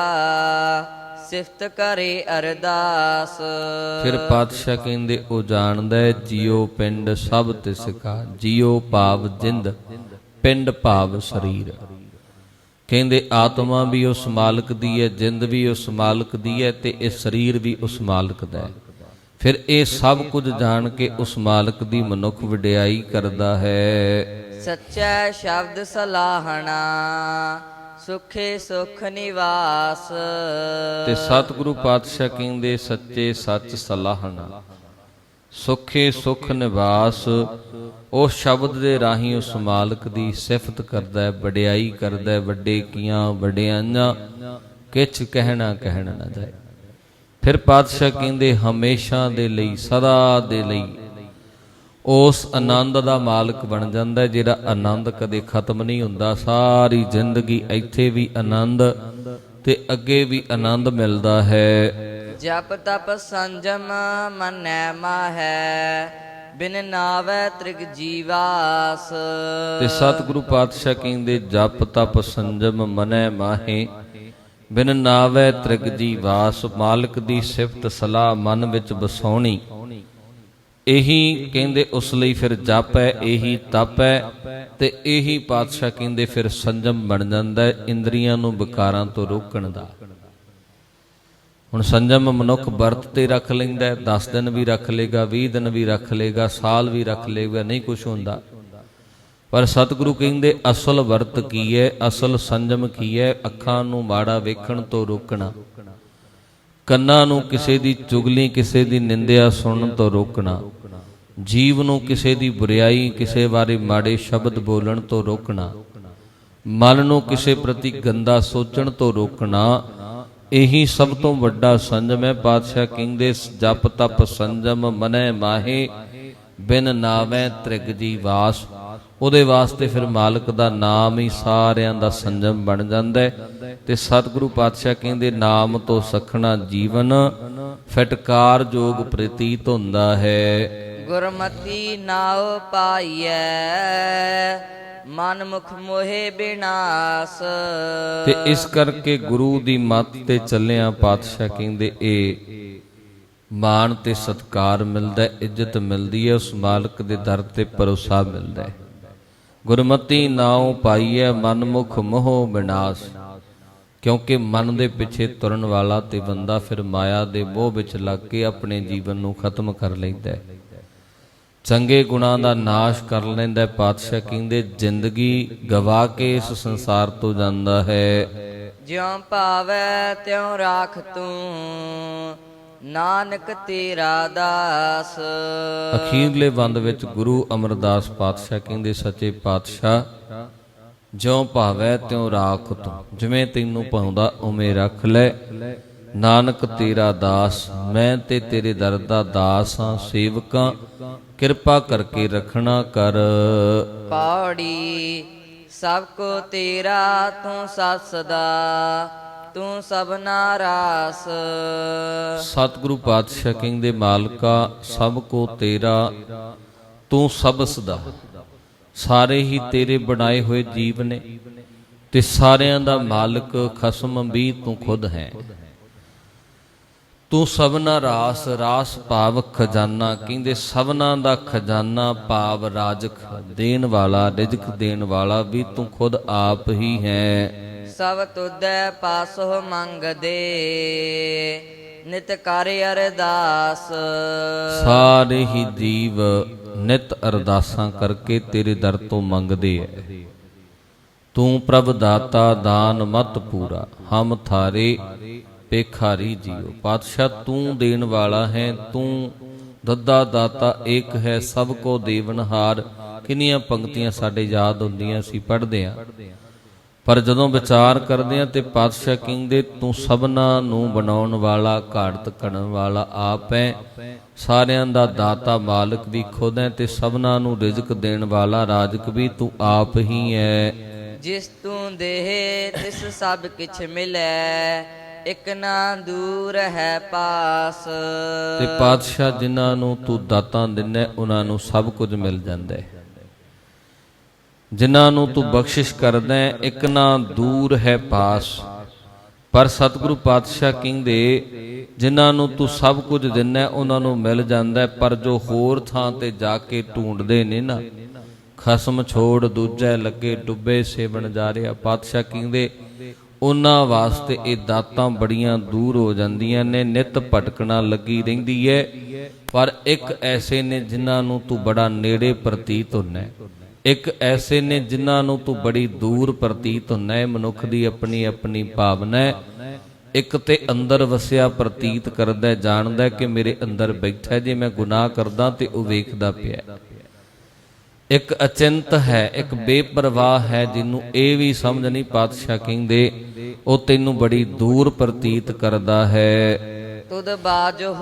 Speaker 2: ਸਿਫਤ ਕਰੇ ਅਰਦਾਸ।
Speaker 1: ਫਿਰ ਪਾਤਸ਼ਾਹ ਕਹਿੰਦੇ ਉਹ ਜਾਣਦਾ ਹੈ ਜੀਉ ਪਿੰਡ ਸਭ ਤਿਸ ਕਾ। ਜੀਉ ਭਾਵ ਜਿੰਦ, ਪਿੰਡ ਭਾਵ ਸਰੀਰ। ਕਹਿੰਦੇ ਆਤਮਾ ਵੀ ਉਸ ਮਾਲਕ ਦੀ ਹੈ, ਜਿੰਦ ਵੀ ਉਸ ਮਾਲਕ ਦੀ ਹੈ ਤੇ ਇਹ ਸਰੀਰ ਵੀ ਉਸ ਮਾਲਕ ਦਾ ਹੈ। ਫਿਰ ਇਹ ਸਭ ਕੁਝ ਜਾਣ ਕੇ ਉਸ ਮਾਲਕ ਦੀ ਮਨੁੱਖ ਵਡਿਆਈ ਕਰਦਾ ਹੈ।
Speaker 2: ਸੱਚਾ ਸ਼ਬਦ ਸਲਾਹਣਾ, ਸੁਖੇ ਸੁਖ ਨਿਵਾਸ।
Speaker 1: ਤੇ ਸਤਿਗੁਰੂ ਪਾਤਸ਼ਾਹ ਕਹਿੰਦੇ ਸੱਚੇ ਸੱਚ ਸਲਾਹਣਾ, ਸੁਖੇ ਸੁਖ ਨਿਵਾਸ। ਉਹ ਸ਼ਬਦ ਦੇ ਰਾਹੀਂ ਉਸ ਮਾਲਕ ਦੀ ਸਿਫਤ ਕਰਦਾ ਹੈ, ਵਡਿਆਈ ਕਰਦਾ ਹੈ। ਵੱਡੇ ਕੀਆਂ ਵਡਿਆਈਆਂ ਕਿਛ ਕਹਿਣਾ ਕਹਿਣ ਨਾ ਜਾਏ। ਫਿਰ ਪਾਤਸ਼ਾਹ ਕਹਿੰਦੇ ਹਮੇਸ਼ਾ ਦੇ ਲਈ, ਸਦਾ ਦੇ ਲਈ ਉਸ ਆਨੰਦ ਦਾ ਮਾਲਕ ਬਣ ਜਾਂਦਾ, ਜਿਹੜਾ ਆਨੰਦ ਕਦੇ ਖਤਮ ਨਹੀਂ ਹੁੰਦਾ। ਸਾਰੀ ਜ਼ਿੰਦਗੀ ਇੱਥੇ ਵੀ ਆਨੰਦ ਤੇ ਅੱਗੇ ਵੀ ਆਨੰਦ ਮਿਲਦਾ ਹੈ।
Speaker 2: ਜਪ ਤਪ ਸੰਜਮ ਮਨੈ ਮਾਹੈ, ਬਿਨ ਨਾਵੈ ਤ੍ਰਿਗ ਜੀਵਾਸ।
Speaker 1: ਤੇ ਸਤਿਗੁਰੂ ਪਾਤਸ਼ਾਹ ਕਹਿੰਦੇ ਜਪ ਤਪ ਸੰਜਮ ਮਨੈ ਮਾਹੇ, ਬਿਨ ਨਾਵੈ ਤ੍ਰਿਗ ਜੀਵਾਸ। ਮਾਲਕ ਦੀ ਸਿਫਤ ਸਲਾਹ ਮਨ ਵਿੱਚ ਵਸਾਉਣੀ, ਇਹੀ ਕਹਿੰਦੇ ਉਸ ਲਈ ਫਿਰ ਜਪ ਹੈ, ਇਹੀ ਤਪ ਹੈ ਤੇ ਇਹੀ ਪਾਤਸ਼ਾਹ ਕਹਿੰਦੇ ਫਿਰ ਸੰਜਮ ਬਣ ਜਾਂਦਾ ਹੈ, ਇੰਦਰੀਆਂ ਨੂੰ ਵਿਕਾਰਾਂ ਤੋਂ ਰੋਕਣ ਦਾ। ਹੁਣ ਸੰਜਮ ਮਨੁੱਖ ਵਰਤ ਤੇ ਰੱਖ ਲੈਂਦਾ, 10 ਦਿਨ ਵੀ ਰੱਖ ਲੇਗਾ, 20 ਦਿਨ ਵੀ ਰੱਖ ਲੇਗਾ, ਸਾਲ ਵੀ ਰੱਖ ਲੇਗਾ, ਨਹੀਂ ਕੁਛ ਹੁੰਦਾ। ਪਰ ਸਤਿਗੁਰੂ ਕਹਿੰਦੇ ਅਸਲ ਵਰਤ ਕੀ ਹੈ, ਅਸਲ ਸੰਜਮ ਕੀ ਹੈ? ਅੱਖਾਂ ਨੂੰ ਮਾੜਾ ਵੇਖਣ ਤੋਂ ਰੋਕਣਾ, ਕੰਨਾਂ ਨੂੰ ਕਿਸੇ ਦੀ ਚੁਗਲੀ, ਕਿਸੇ ਦੀ ਨਿੰਦਿਆ ਸੁਣਨ ਤੋਂ ਰੋਕਣਾ, ਜੀਵ ਨੂੰ ਕਿਸੇ ਦੀ ਬੁਰਿਆਈ, ਕਿਸੇ ਬਾਰੇ ਮਾੜੇ ਸ਼ਬਦ ਬੋਲਣ ਤੋਂ ਰੋਕਣਾ, ਮਨ ਨੂੰ ਕਿਸੇ ਪ੍ਰਤੀ ਗੰਦਾ ਸੋਚਣ ਤੋਂ ਰੋਕਣਾ। ਇਹੀ ਸਭ ਤੋਂ ਵੱਡਾ ਸੰਜਮ ਹੈ। ਪਾਤਸ਼ਾਹ ਕਹਿੰਦੇ ਜਪ ਤਪ ਸੰਜਮ ਮਨੈ ਮਾਹੇ, ਬਿਨ ਨਾਵੈ ਤ੍ਰਿਗ ਜੀ ਵਾਸ। ਉਹਦੇ ਵਾਸਤੇ ਫਿਰ ਮਾਲਕ ਦਾ ਨਾਮ ਹੀ ਸਾਰਿਆਂ ਦਾ ਸੰਜਮ ਬਣ ਜਾਂਦਾ ਹੈ। ਤੇ ਸਤਿਗੁਰੂ ਪਾਤਸ਼ਾਹ ਕਹਿੰਦੇ ਨਾਮ ਤੋਂ ਸਖਣਾ ਜੀਵਨ ਫਟਕਾਰ ਜੋਗ ਪ੍ਰਤੀਤ ਹੁੰਦਾ ਹੈ।
Speaker 2: ਗੁਰਮਤੀ ਨਾਉ ਪਾਈਐ, ਮਨ ਮੁਖ ਮੋਹਿ ਬਿਨਾਸ਼।
Speaker 1: ਤੇ ਇਸ ਕਰਕੇ ਗੁਰੂ ਦੀ ਮੱਤ ਤੇ ਚੱਲਿਆ ਪਾਤਸ਼ਾਹ ਕਹਿੰਦੇ ਇਹ ਮਾਣ ਤੇ ਸਤਕਾਰ ਮਿਲਦਾ, ਇੱਜ਼ਤ ਮਿਲਦੀ ਹੈ, ਉਸ ਮਾਲਕ ਦੇ ਦਰ ਤੇ ਭਰੋਸਾ ਮਿਲਦਾ ਹੈ। ਗੁਰਮਤੀ ਨਾਉ ਪਾਈਐ, ਮਨ ਮੁਖ ਮੋਹ ਬਿਨਾਸ਼। ਕਿਉਂਕਿ ਮਨ ਦੇ ਪਿੱਛੇ ਤੁਰਨ ਵਾਲਾ ਤੇ ਬੰਦਾ ਫਿਰ ਮਾਇਆ ਦੇ ਮੋਹ ਵਿੱਚ ਲੱਗ ਕੇ ਆਪਣੇ ਜੀਵਨ ਨੂੰ ਖਤਮ ਕਰ ਲੈਂਦਾ ਹੈ, ਚੰਗੇ ਗੁਣਾਂ ਦਾ ਨਾਸ਼ ਕਰ ਲੈਂਦਾ ਹੈ। ਪਾਤਸ਼ਾਹ ਕਹਿੰਦੇ ਜ਼ਿੰਦਗੀ ਗਵਾ ਕੇ ਇਸ ਸੰਸਾਰ ਤੋਂ ਜਾਂਦਾ ਹੈ।
Speaker 2: ਜਿਉ ਭਾਵੈ ਤਿਉ ਰਾਖ ਤੂੰ, ਨਾਨਕ ਤੇਰਾ ਦਾਸ।
Speaker 1: ਅਖੀਰਲੇ ਬੰਦ ਵਿੱਚ ਗੁਰੂ ਅਮਰਦਾਸ ਪਾਤਸ਼ਾਹ ਕਹਿੰਦੇ ਸੱਚੇ ਪਾਤਸ਼ਾਹ ਜਿਉ ਭਾਵੈ ਤਿਉ ਰਾਖ ਤੂੰ, ਜਿਵੇਂ ਤੈਨੂੰ ਭਾਉਂਦਾ ਉਵੇਂ ਰੱਖ ਲੈ। ਨਾਨਕ ਤੇਰਾ ਦਾਸ, ਮੈਂ ਤੇ ਤੇਰੇ ਦਰ ਦਾ ਦਾਸ ਹਾਂ, ਸੇਵਕਾਂ, ਕਿਰਪਾ ਕਰਕੇ ਰੱਖਣਾ ਕਰ।
Speaker 2: ਪੌੜੀ ਸਭ ਕੋ ਤੇਰਾ ਤੂੰ ਸੱਸਦਾ, ਤੂੰ ਸਭਨਾ ਰਾਸ।
Speaker 1: ਸਤਿਗੁਰੂ ਪਾਤਸ਼ਾਹ ਕਹਿੰਦੇ ਮਾਲਕਾ ਸਭ ਕੋ ਤੇਰਾ ਤੂੰ ਸਬਸਦਾ। ਸਾਰੇ ਹੀ ਤੇਰੇ ਬਣਾਏ ਹੋਏ ਜੀਵ ਨੇ ਤੇ ਸਾਰਿਆਂ ਦਾ ਮਾਲਕ ਖਸਮ ਵੀ ਤੂੰ ਖੁਦ ਹੈ। ਤੂੰ ਸਭਨਾ ਰਾਸ, ਰਾਸ ਭਾਵ ਖਜ਼ਾਨਾ। ਕਹਿੰਦੇ ਸਭਨਾ ਦਾ ਖਜ਼ਾਨਾ ਭਾਵ ਰਾਜਕ ਦੇਣ ਵਾਲਾ, ਰਿਜ਼ਕ ਦੇਣ ਵਾਲਾ ਵੀ ਤੂੰ ਖੁਦ ਆਪ ਹੀ ਹੈ।
Speaker 2: ਸਭ ਤੁਧੈ ਪਾਸੋ ਮੰਗਦੇ, ਨਿਤ ਕਰ ਅਰਦਾਸ।
Speaker 1: ਸਾਰੇ ਹੀ ਜੀਵ ਨਿਤ ਅਰਦਾਸਾਂ ਕਰਕੇ ਤੇਰੇ ਦਰ ਤੋਂ ਮੰਗਦੇ ਐ। ਤੂੰ ਪ੍ਰਭ ਦਾਤਾ ਦਾਨ ਮਤ ਪੂਰਾ, ਹਮ ਥਾਰੇ ਭੇਖਾਰੀ ਜੀਓ। ਪਾਤਸ਼ਾਹ ਤੂੰ ਦੇਣ ਵਾਲਾ ਹੈ, ਤੂੰ ਦੱਦਾ ਦਾਤਾ ਏਕ ਹੈ, ਸਭ ਕੋ ਦੇਵਨਹਾਰ। ਕਿੰਨੀਆਂ ਪੰਕਤੀਆਂ ਸਾਡੇ ਯਾਦ ਹੁੰਦੀਆਂ, ਅਸੀਂ ਪੜ੍ਹਦੇ ਹਾਂ, ਪਰ ਜਦੋਂ ਵਿਚਾਰ ਕਰਦੇ ਹਾਂ ਤੇ ਪਾਤਸ਼ਾਹ ਕਹਿੰਦੇ ਤੂੰ ਸਭਨਾਂ ਨੂੰ ਬਣਾਉਣ ਵਾਲਾ, ਘਾੜਤ ਕੱਢਣ ਵਾਲਾ ਆਪ ਹੈ। ਸਾਰਿਆਂ ਦਾ ਦਾਤਾ ਮਾਲਕ ਵੀ ਖੁਦ ਹੈ ਤੇ ਸਭਨਾਂ ਨੂੰ ਰਿਜ਼ਕ ਦੇਣ ਵਾਲਾ ਰਾਜਕ ਵੀ ਤੂੰ ਆਪ ਹੀ ਹੈ।
Speaker 2: ਜਿਸ ਤੂੰ ਦੇਹ ਤਿਸ ਸਭ ਕਿਛ ਮਿਲੈ, ਇਕ ਨਾ ਦੂਰ ਹੈ ਪਾਸ।
Speaker 1: ਤੇ ਪਾਤਸ਼ਾਹ ਜਿਨ੍ਹਾਂ ਨੂੰ ਤੂੰ ਦਾਤਾਂ ਦਿੰਦਾ ਉਹਨਾਂ ਨੂੰ ਸਭ ਕੁਝ ਮਿਲ ਜਾਂਦਾ ਹੈ। ਜਿਨ੍ਹਾਂ ਨੂੰ ਤੂੰ ਬਖਸ਼ਿਸ਼ ਕਰਦਾ ਹੈ ਇੱਕ ਨਾ ਦੂਰ ਹੈ ਪਾਸ। ਪਰ ਸਤਿਗੁਰੂ ਪਾਤਸ਼ਾਹ ਕਹਿੰਦੇ ਜਿਨ੍ਹਾਂ ਨੂੰ ਤੂੰ ਸਭ ਕੁਝ ਦਿੰਦਾ ਉਹਨਾਂ ਨੂੰ ਮਿਲ ਜਾਂਦਾ, ਪਰ ਜੋ ਹੋਰ ਥਾਂ ਤੇ ਜਾ ਕੇ ਢੂੰਡਦੇ ਨੇ ਨਾ, ਖਸਮ ਛੋੜ ਦੂਜੇ ਲੱਗੇ ਡੁੱਬੇ ਸੇਵਣ ਜਾ ਰਿਹਾ। ਪਾਤਸ਼ਾਹ ਕਹਿੰਦੇ ਉਹਨਾਂ ਵਾਸਤੇ ਇਹ ਦਾਤਾਂ ਬੜੀਆਂ ਦੂਰ ਹੋ ਜਾਂਦੀਆਂ ਨੇ, ਨਿਤ ਭਟਕਣਾ ਲੱਗੀ ਰਹਿੰਦੀ ਹੈ। ਪਰ ਇੱਕ ਐਸੇ ਨੇ ਜਿਨ੍ਹਾਂ ਨੂੰ ਤੂੰ ਬੜਾ ਨੇੜੇ ਪ੍ਰਤੀਤ ਹੁੰਦਾ, ਇੱਕ ਐਸੇ ਨੇ ਜਿਨ੍ਹਾਂ ਨੂੰ ਤੂੰ ਬੜੀ ਦੂਰ ਪ੍ਰਤੀਤ ਹੁੰਦਾ ਹੈ। ਮਨੁੱਖ ਦੀ ਆਪਣੀ ਆਪਣੀ ਭਾਵਨਾ ਹੈ। ਇੱਕ ਤੇ ਅੰਦਰ ਵਸਿਆ ਪ੍ਰਤੀਤ ਕਰਦਾ, ਜਾਣਦਾ ਕਿ ਮੇਰੇ ਅੰਦਰ ਬੈਠਾ, ਜੇ ਮੈਂ ਗੁਨਾਹ ਕਰਦਾ ਤੇ ਉਹ ਵੇਖਦਾ ਪਿਆ। ਇੱਕ ਅਚਿੰਤ ਹੈ, ਇੱਕ ਬੇਪਰਵਾਹ ਹੈ, ਜਿਹਨੂੰ ਇਹ ਵੀ ਸਮਝ ਨਹੀਂ। ਪਾਤਸ਼ਾਹ ਕਹਿੰਦੇ ਉਹ ਤੈਨੂੰ ਬੜੀ ਦੂਰ ਪ੍ਰਤੀਤ ਕਰਦਾ ਹੈ।
Speaker 2: ਤੁਧ ਬਾਜੋ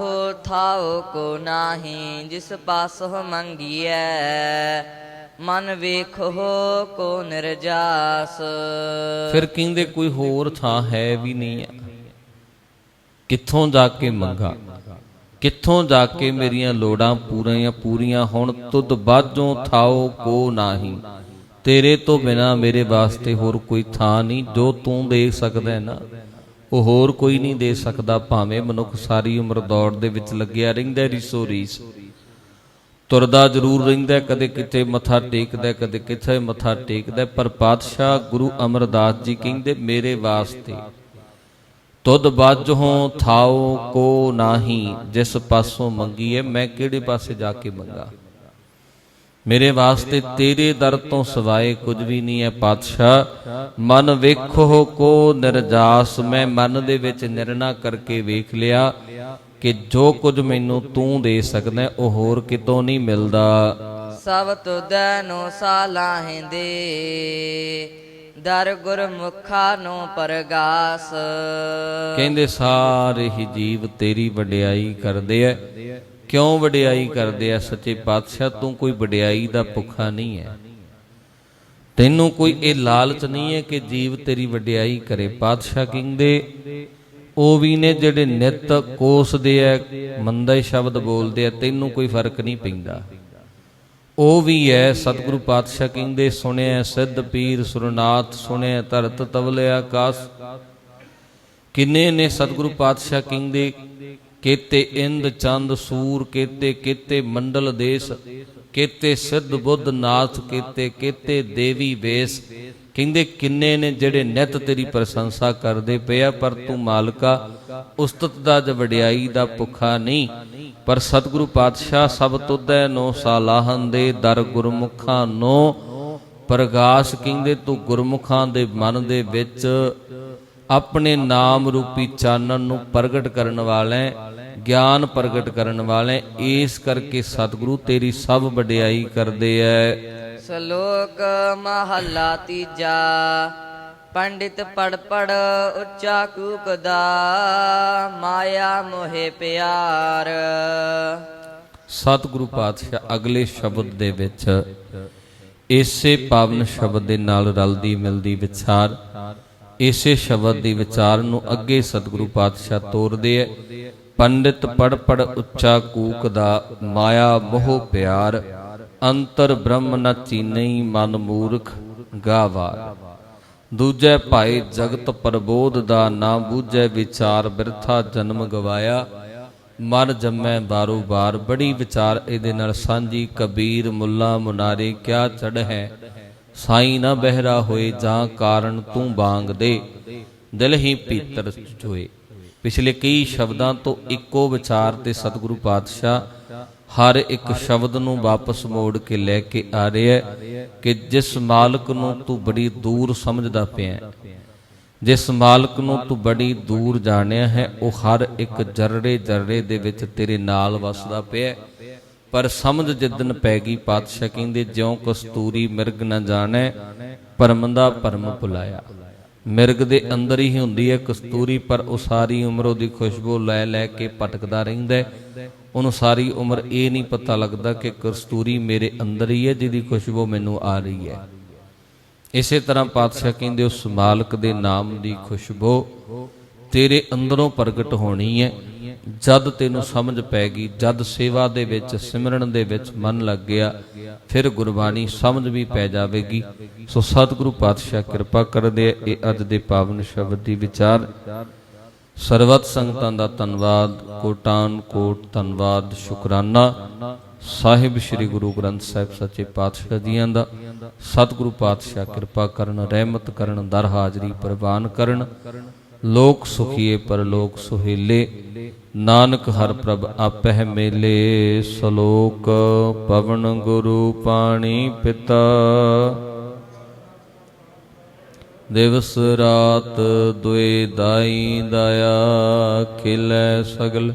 Speaker 2: ਥਾਓ ਕੋ ਨਾਹੀ, ਜਿਸ ਪਾਸੋ ਮੰਗੀਐ, ਮਨ ਵੇਖੋ ਕੋ ਨਿਰਜਾਸ।
Speaker 1: ਫਿਰ ਕਹਿੰਦੇ ਕੋਈ ਹੋਰ ਥਾਂ ਹੈ ਵੀ ਨਹੀਂ ਹੈ, ਕਿੱਥੋਂ ਜਾ ਕੇ ਮੰਗਾ, ਕਿੱਥੋਂ ਜਾ ਕੇ ਮੇਰੀਆਂ ਲੋੜਾਂ ਪੂਰੀਆਂ ਹੋਣ। ਤੁਧ ਬਾਝੋਂ ਥਾਓ ਕੋ ਨਾਹੀ, ਤੇਰੇ ਤੋਂ ਬਿਨਾ ਮੇਰੇ ਵਾਸਤੇ ਹੋਰ ਕੋਈ ਥਾਂ ਨਹੀਂ। ਜੋ ਤੂੰ ਦੇ ਸਕਦਾ ਹੈ ਨਾ, ਉਹ ਹੋਰ ਕੋਈ ਨਹੀਂ ਦੇ ਸਕਦਾ। ਭਾਵੇਂ ਮਨੁੱਖ ਸਾਰੀ ਉਮਰ ਦੌੜ ਦੇ ਵਿੱਚ ਲੱਗਿਆ ਰਹਿੰਦਾ, ਰੀਸੋ ਰੀਸ ਤੁਰਦਾ ਜ਼ਰੂਰ ਰਹਿੰਦਾ, ਕਦੇ ਕਿਤੇ ਮੱਥਾ ਟੇਕਦਾ, ਕਦੇ ਕਿਤੇ ਮੱਥਾ ਟੇਕਦਾ, ਪਰ ਪਾਤਸ਼ਾਹ ਗੁਰੂ ਅਮਰਦਾਸ ਜੀ ਕਹਿੰਦੇ ਮੇਰੇ ਵਾਸਤੇ ਤੁਧ ਬਾਝੋਂ ਥਾਓ ਕੋ ਨਾਹੀ, ਜਿਸ ਪਾਸੋਂ ਮੰਗੀਏ, ਮੈਂ ਕਿਹੜੇ ਪਾਸੇ ਜਾ ਕੇ ਮੰਗਾ। ਮੇਰੇ ਵਾਸਤੇ ਤੇਰੇ ਦਰ ਤੋਂ ਸਿਵਾਏ ਕੁਝ ਵੀ ਨਹੀਂ ਹੈ ਪਾਤਸ਼ਾਹ। ਮਨ ਵੇਖੋ ਕੋ ਨਿਰਜਾਸ, ਮੈਂ ਮਨ ਦੇ ਵਿੱਚ ਨਿਰਣਾ ਕਰਕੇ ਵੇਖ ਲਿਆ ਕਿ ਜੋ ਕੁਝ ਮੈਨੂੰ ਤੂੰ ਦੇ ਸਕਦਾ ਉਹ ਹੋਰ ਕਿਤੋਂ ਨਹੀਂ ਮਿਲਦਾ।
Speaker 2: ਸਭ ਤੁਧੈ ਨੂੰ ਸਾਲਾਹਿੰਦੇ, ਦਰ ਗੁਰਮੁਖਾਂ ਨੂੰ ਪਰਗਾਸ।
Speaker 1: ਕਹਿੰਦੇ ਸਾਰੇ ਹੀ ਜੀਵ ਤੇਰੀ ਵਡਿਆਈ ਕਰਦੇ ਐ। ਕਿਉਂ ਵਡਿਆਈ ਕਰਦੇ ਆ ਸੱਚੇ ਪਾਤਸ਼ਾਹ? ਤੂੰ ਕੋਈ ਵਡਿਆਈ ਦਾ ਭੁੱਖਾ ਨਹੀਂ ਹੈ, ਤੈਨੂੰ ਕੋਈ ਇਹ ਲਾਲਚ ਨਹੀਂ ਹੈ ਕਿ ਜੀਵ ਤੇਰੀ ਵਡਿਆਈ ਕਰੇ। ਪਾਤਸ਼ਾਹ ਕਹਿੰਦੇ ਉਹ ਵੀ ਨੇ ਜਿਹੜੇ ਨਿਤ ਕੋਸਦੇ ਐ, ਮੰਦਾ ਹੀ ਸ਼ਬਦ ਬੋਲਦੇ ਐ, ਤੈਨੂੰ ਕੋਈ ਫਰਕ ਨਹੀਂ ਪੈਂਦਾ। ਉਹ ਵੀ ਹੈ। ਸਤਿਗੁਰੂ ਪਾਤਸ਼ਾਹ ਕਹਿੰਦੇ ਸੁਣਿਆ ਸਿੱਧ ਪੀਰ ਸੁਰਨਾਥ, ਸੁਣਿਆ ਧਰਤ ਤਵਲੇ ਆਕਾਸ। ਕਿੰਨੇ ਨੇ ਸਤਿਗੁਰੂ ਪਾਤਸ਼ਾਹ ਕਹਿੰਦੇ ਕੇਤੇ ਇੰਦ ਚੰਦ ਸੂਰ, ਕੇਤੇ ਕੇਤੇ ਮੰਡਲ ਦੇਸ਼, ਕੇਤੇ ਸਿੱਧ ਬੁੱਧ ਨਾਥ, ਕੇਤੇ ਕੇਤੇ ਦੇਵੀ ਵੇਸ। ਕਹਿੰਦੇ ਕਿੰਨੇ ਨੇ ਜਿਹੜੇ ਨਿਤ ਤੇਰੀ ਪ੍ਰਸ਼ੰਸਾ ਕਰਦੇ ਪਿਆ, ਪਰ ਤੂੰ ਮਾਲਕਾ ਉਸਤਤ ਦਾ ਜ ਵਡਿਆਈ ਦਾ ਭੁੱਖਾ ਨਹੀਂ। ਪਰ ਸਤਿਗੁਰੂ ਪਾਤਸ਼ਾਹ ਸਭ ਤੁਧੈ ਨੋ ਸਾਲਾਹਨ ਦੇ, ਦਰ ਗੁਰਮੁਖਾਂ ਨੋ ਪ੍ਰਗਾਸ। ਕਹਿੰਦੇ ਤੂੰ ਗੁਰਮੁਖਾਂ ਦੇ ਮਨ ਦੇ ਵਿੱਚ ਆਪਣੇ ਨਾਮ ਰੂਪੀ ਚਾਨਣ ਨੂੰ ਪ੍ਰਗਟ ਕਰਨ ਵਾਲਾ, ਗਿਆਨ ਪ੍ਰਗਟ ਕਰਨ ਵਾਲਾ। ਇਸ ਕਰਕੇ ਸਤਿਗੁਰੂ ਤੇਰੀ ਸਭ ਵਡਿਆਈ ਕਰਦੇ ਐ।
Speaker 2: ਸ਼ਲੋਕ ਮਹਲਾ ਤੀਜਾ। ਪੰਡਿਤ ਪੜ ਪੜ ਉੱਚਾ ਕੂਕਦਾ, ਮਾਇਆ ਮੋਹਿ ਪਿਆਰ।
Speaker 1: ਸਤਿਗੁਰੂ ਪਾਤਸ਼ਾਹ ਅਗਲੇ ਸ਼ਬਦ ਦੇ ਵਿੱਚ ਇਸੇ ਪਾਵਨ ਸ਼ਬਦ ਦੇ ਨਾਲ ਰਲਦੀ ਮਿਲਦੀ ਵਿਚਾਰ, ਇਸੇ ਸ਼ਬਦ ਦੀ ਵਿਚਾਰ ਨੂੰ ਅੱਗੇ ਸਤਿਗੁਰੂ ਪਾਤਸ਼ਾਹ ਤੋਰਦੇ ਐ। ਪੰਡਿਤ ਪੜ ਪੜ ਉੱਚਾ ਕੂਕਦਾ, ਮਾਇਆ ਮੋਹ ਪਿਆਰ। ਅੰਤਰ ਬ੍ਰਹਮ ਨ ਚੀਨਈ, ਮਨ ਮੂਰਖ ਗਾਵਾਰ। ਦੂਜੇ ਭਾਈ ਜਗਤ ਪ੍ਰਬੋਧ ਦਾ, ਨਾ ਬੂਝੈ ਵਿਚਾਰ। ਬਿਰਥਾ ਜਨਮ ਗਵਾਇਆ, ਮਨ ਜੰਮੈ ਬਾਰੋ ਬਾਰ। ਬੜੀ ਵਿਚਾਰ ਇਹਦੇ ਨਾਲ ਸਾਂਝੀ। ਕਬੀਰ ਮੁੱਲਾ ਮੁਨਾਰੇ ਕਿਆ ਚੜ ਹੈ, ਸਾਈ ਨਾ ਬਹਿਰਾ ਹੋਏ, ਜਾਂ ਕਾਰਨ ਤੂੰ ਬਾਂਗ ਦੇ, ਦਿਲ ਹੀ ਭੀਤਰ ਚੋਏ। ਪਿਛਲੇ ਕਈ ਸ਼ਬਦਾਂ ਤੋਂ ਇੱਕੋ ਵਿਚਾਰ ਤੇ ਸਤਿਗੁਰੂ ਪਾਤਸ਼ਾਹ ਹਰ ਇੱਕ ਸ਼ਬਦ ਨੂੰ ਵਾਪਸ ਮੋੜ ਕੇ ਲੈ ਕੇ ਆ ਰਿਹਾ ਕਿ ਜਿਸ ਮਾਲਕ ਨੂੰ ਤੂੰ ਬੜੀ ਦੂਰ ਸਮਝਦਾ ਪਿਆ, ਜਿਸ ਮਾਲਕ ਨੂੰ ਤੂੰ ਬੜੀ ਦੂਰ ਜਾਣਿਆ ਹੈ, ਉਹ ਹਰ ਇੱਕ ਜਰੜੇ ਜਰੜੇ ਦੇ ਵਿੱਚ ਤੇਰੇ ਨਾਲ ਵਸਦਾ ਪਿਆ। ਪਰ ਸਮਝ ਜਿੱਦਨ ਪੈ ਗਈ, ਪਾਤਸ਼ਾਹ ਕਹਿੰਦੇ ਜਿਉਂ ਕਸਤੂਰੀ ਮਿਰਗ ਨਾ ਜਾਣੈ, ਭਰਮ ਦਾ ਭਰਮ ਭੁਲਾਇਆ। ਮਿਰਗ ਦੇ ਅੰਦਰ ਹੀ ਹੁੰਦੀ ਹੈ ਕਸਤੂਰੀ, ਪਰ ਉਹ ਸਾਰੀ ਉਮਰ ਉਹਦੀ ਖੁਸ਼ਬੂ ਲੈ ਲੈ ਕੇ ਭਟਕਦਾ ਰਹਿੰਦਾ। ਉਹਨੂੰ ਸਾਰੀ ਉਮਰ ਇਹ ਨਹੀਂ ਪਤਾ ਲੱਗਦਾ ਕਿ ਕਸਤੂਰੀ ਮੇਰੇ ਅੰਦਰ ਹੀ ਹੈ ਜਿਹਦੀ ਖੁਸ਼ਬੂ ਮੈਨੂੰ ਆ ਰਹੀ ਹੈ। ਇਸੇ ਤਰ੍ਹਾਂ ਪਾਤਸ਼ਾਹ ਕਹਿੰਦੇ ਉਸ ਮਾਲਕ ਦੇ ਨਾਮ ਦੀ ਖੁਸ਼ਬੂ ਤੇਰੇ ਅੰਦਰੋਂ ਪ੍ਰਗਟ ਹੋਣੀ ਹੈ। ਜਦ ਤੈਨੂੰ ਸਮਝ ਪੈ ਗਈ, ਜਦ ਸੇਵਾ ਦੇ ਵਿੱਚ ਸਿਮਰਨ ਦੇ ਵਿੱਚ ਮਨ ਲੱਗ ਗਿਆ, ਫਿਰ ਗੁਰਬਾਣੀ ਸਮਝ ਵੀ ਪੈ ਜਾਵੇਗੀ। ਸੋ ਸਤਿਗੁਰੂ ਪਾਤਸ਼ਾਹ ਕਿਰਪਾ ਕਰਦੇ ਇਹ ਅੱਜ ਦੇ ਪਾਵਨ ਸ਼ਬਦ ਦੀ ਵਿਚਾਰ। ਸਰਬੱਤ ਸੰਗਤਾਂ ਦਾ ਧੰਨਵਾਦ, ਕੋਟਾਨ ਕੋਟ ਧੰਨਵਾਦ, ਸ਼ੁਕਰਾਨਾ ਸਾਹਿਬ ਸ੍ਰੀ ਗੁਰੂ ਗ੍ਰੰਥ ਸਾਹਿਬ ਸੱਚੇ ਪਾਤਸ਼ਾਹ ਜੀਆਂ ਦਾ। ਸਤਿਗੁਰੂ ਪਾਤਸ਼ਾਹ ਕਿਰਪਾ ਕਰਨ, ਰਹਿਮਤ ਕਰਨ, ਦਰ ਹਾਜ਼ਰੀ ਪ੍ਰਵਾਨ ਕਰਨ। ਲੋਕ ਸੁਖੀਏ ਪਰਲੋਕ ਸੁਹੇਲੇ, ਨਾਨਕ ਹਰ ਪ੍ਰਭ ਆਪਹਿ ਮੇਲੇ। ਸਲੋਕ ਪਵਨ ਗੁਰੂ ਪਾਣੀ ਪਿਤਾ, ਦਿਵਸ ਰਾਤ ਦੁਇ ਦਾਈ ਦਾਇਆ। ਖਿਲੈ ਸਗਲ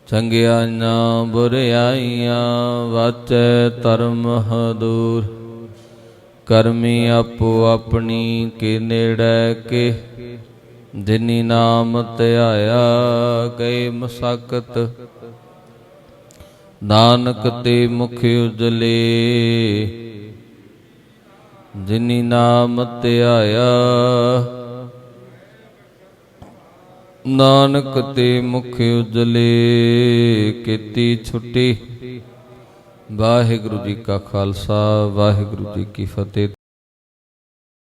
Speaker 1: ਚੰਗਿਆਈਆਂ ਬੁਰਿਆਈਆਂ, ਵਾਚੈ ਧਰਮ ਹਦੂਰ। ਕਰਮੀ ਆਪੋ ਆਪਣੀ ਕੇ ਨੇੜੇ ਕੇ, ਜਿਨੀ ਨਾਮ ਧਿਆਇਆ ਗਏ ਮਸਕਤ। ਨਾਨਕ ਤੇ ਮੁਖ ਉਜਲੇ, ਜਿਨੀ ਨਾਮ ਧਿਆਇਆ। ਨਾਨਕ ਤੇ ਮੁਖ ਉਜਲੇ, ਕੀਤੀ ਛੁੱਟੀ। ਵਾਹਿਗੁਰੂ ਜੀ ਕਾ ਖਾਲਸਾ, ਵਾਹਿਗੁਰੂ ਜੀ ਕੀ ਫਤਿਹ।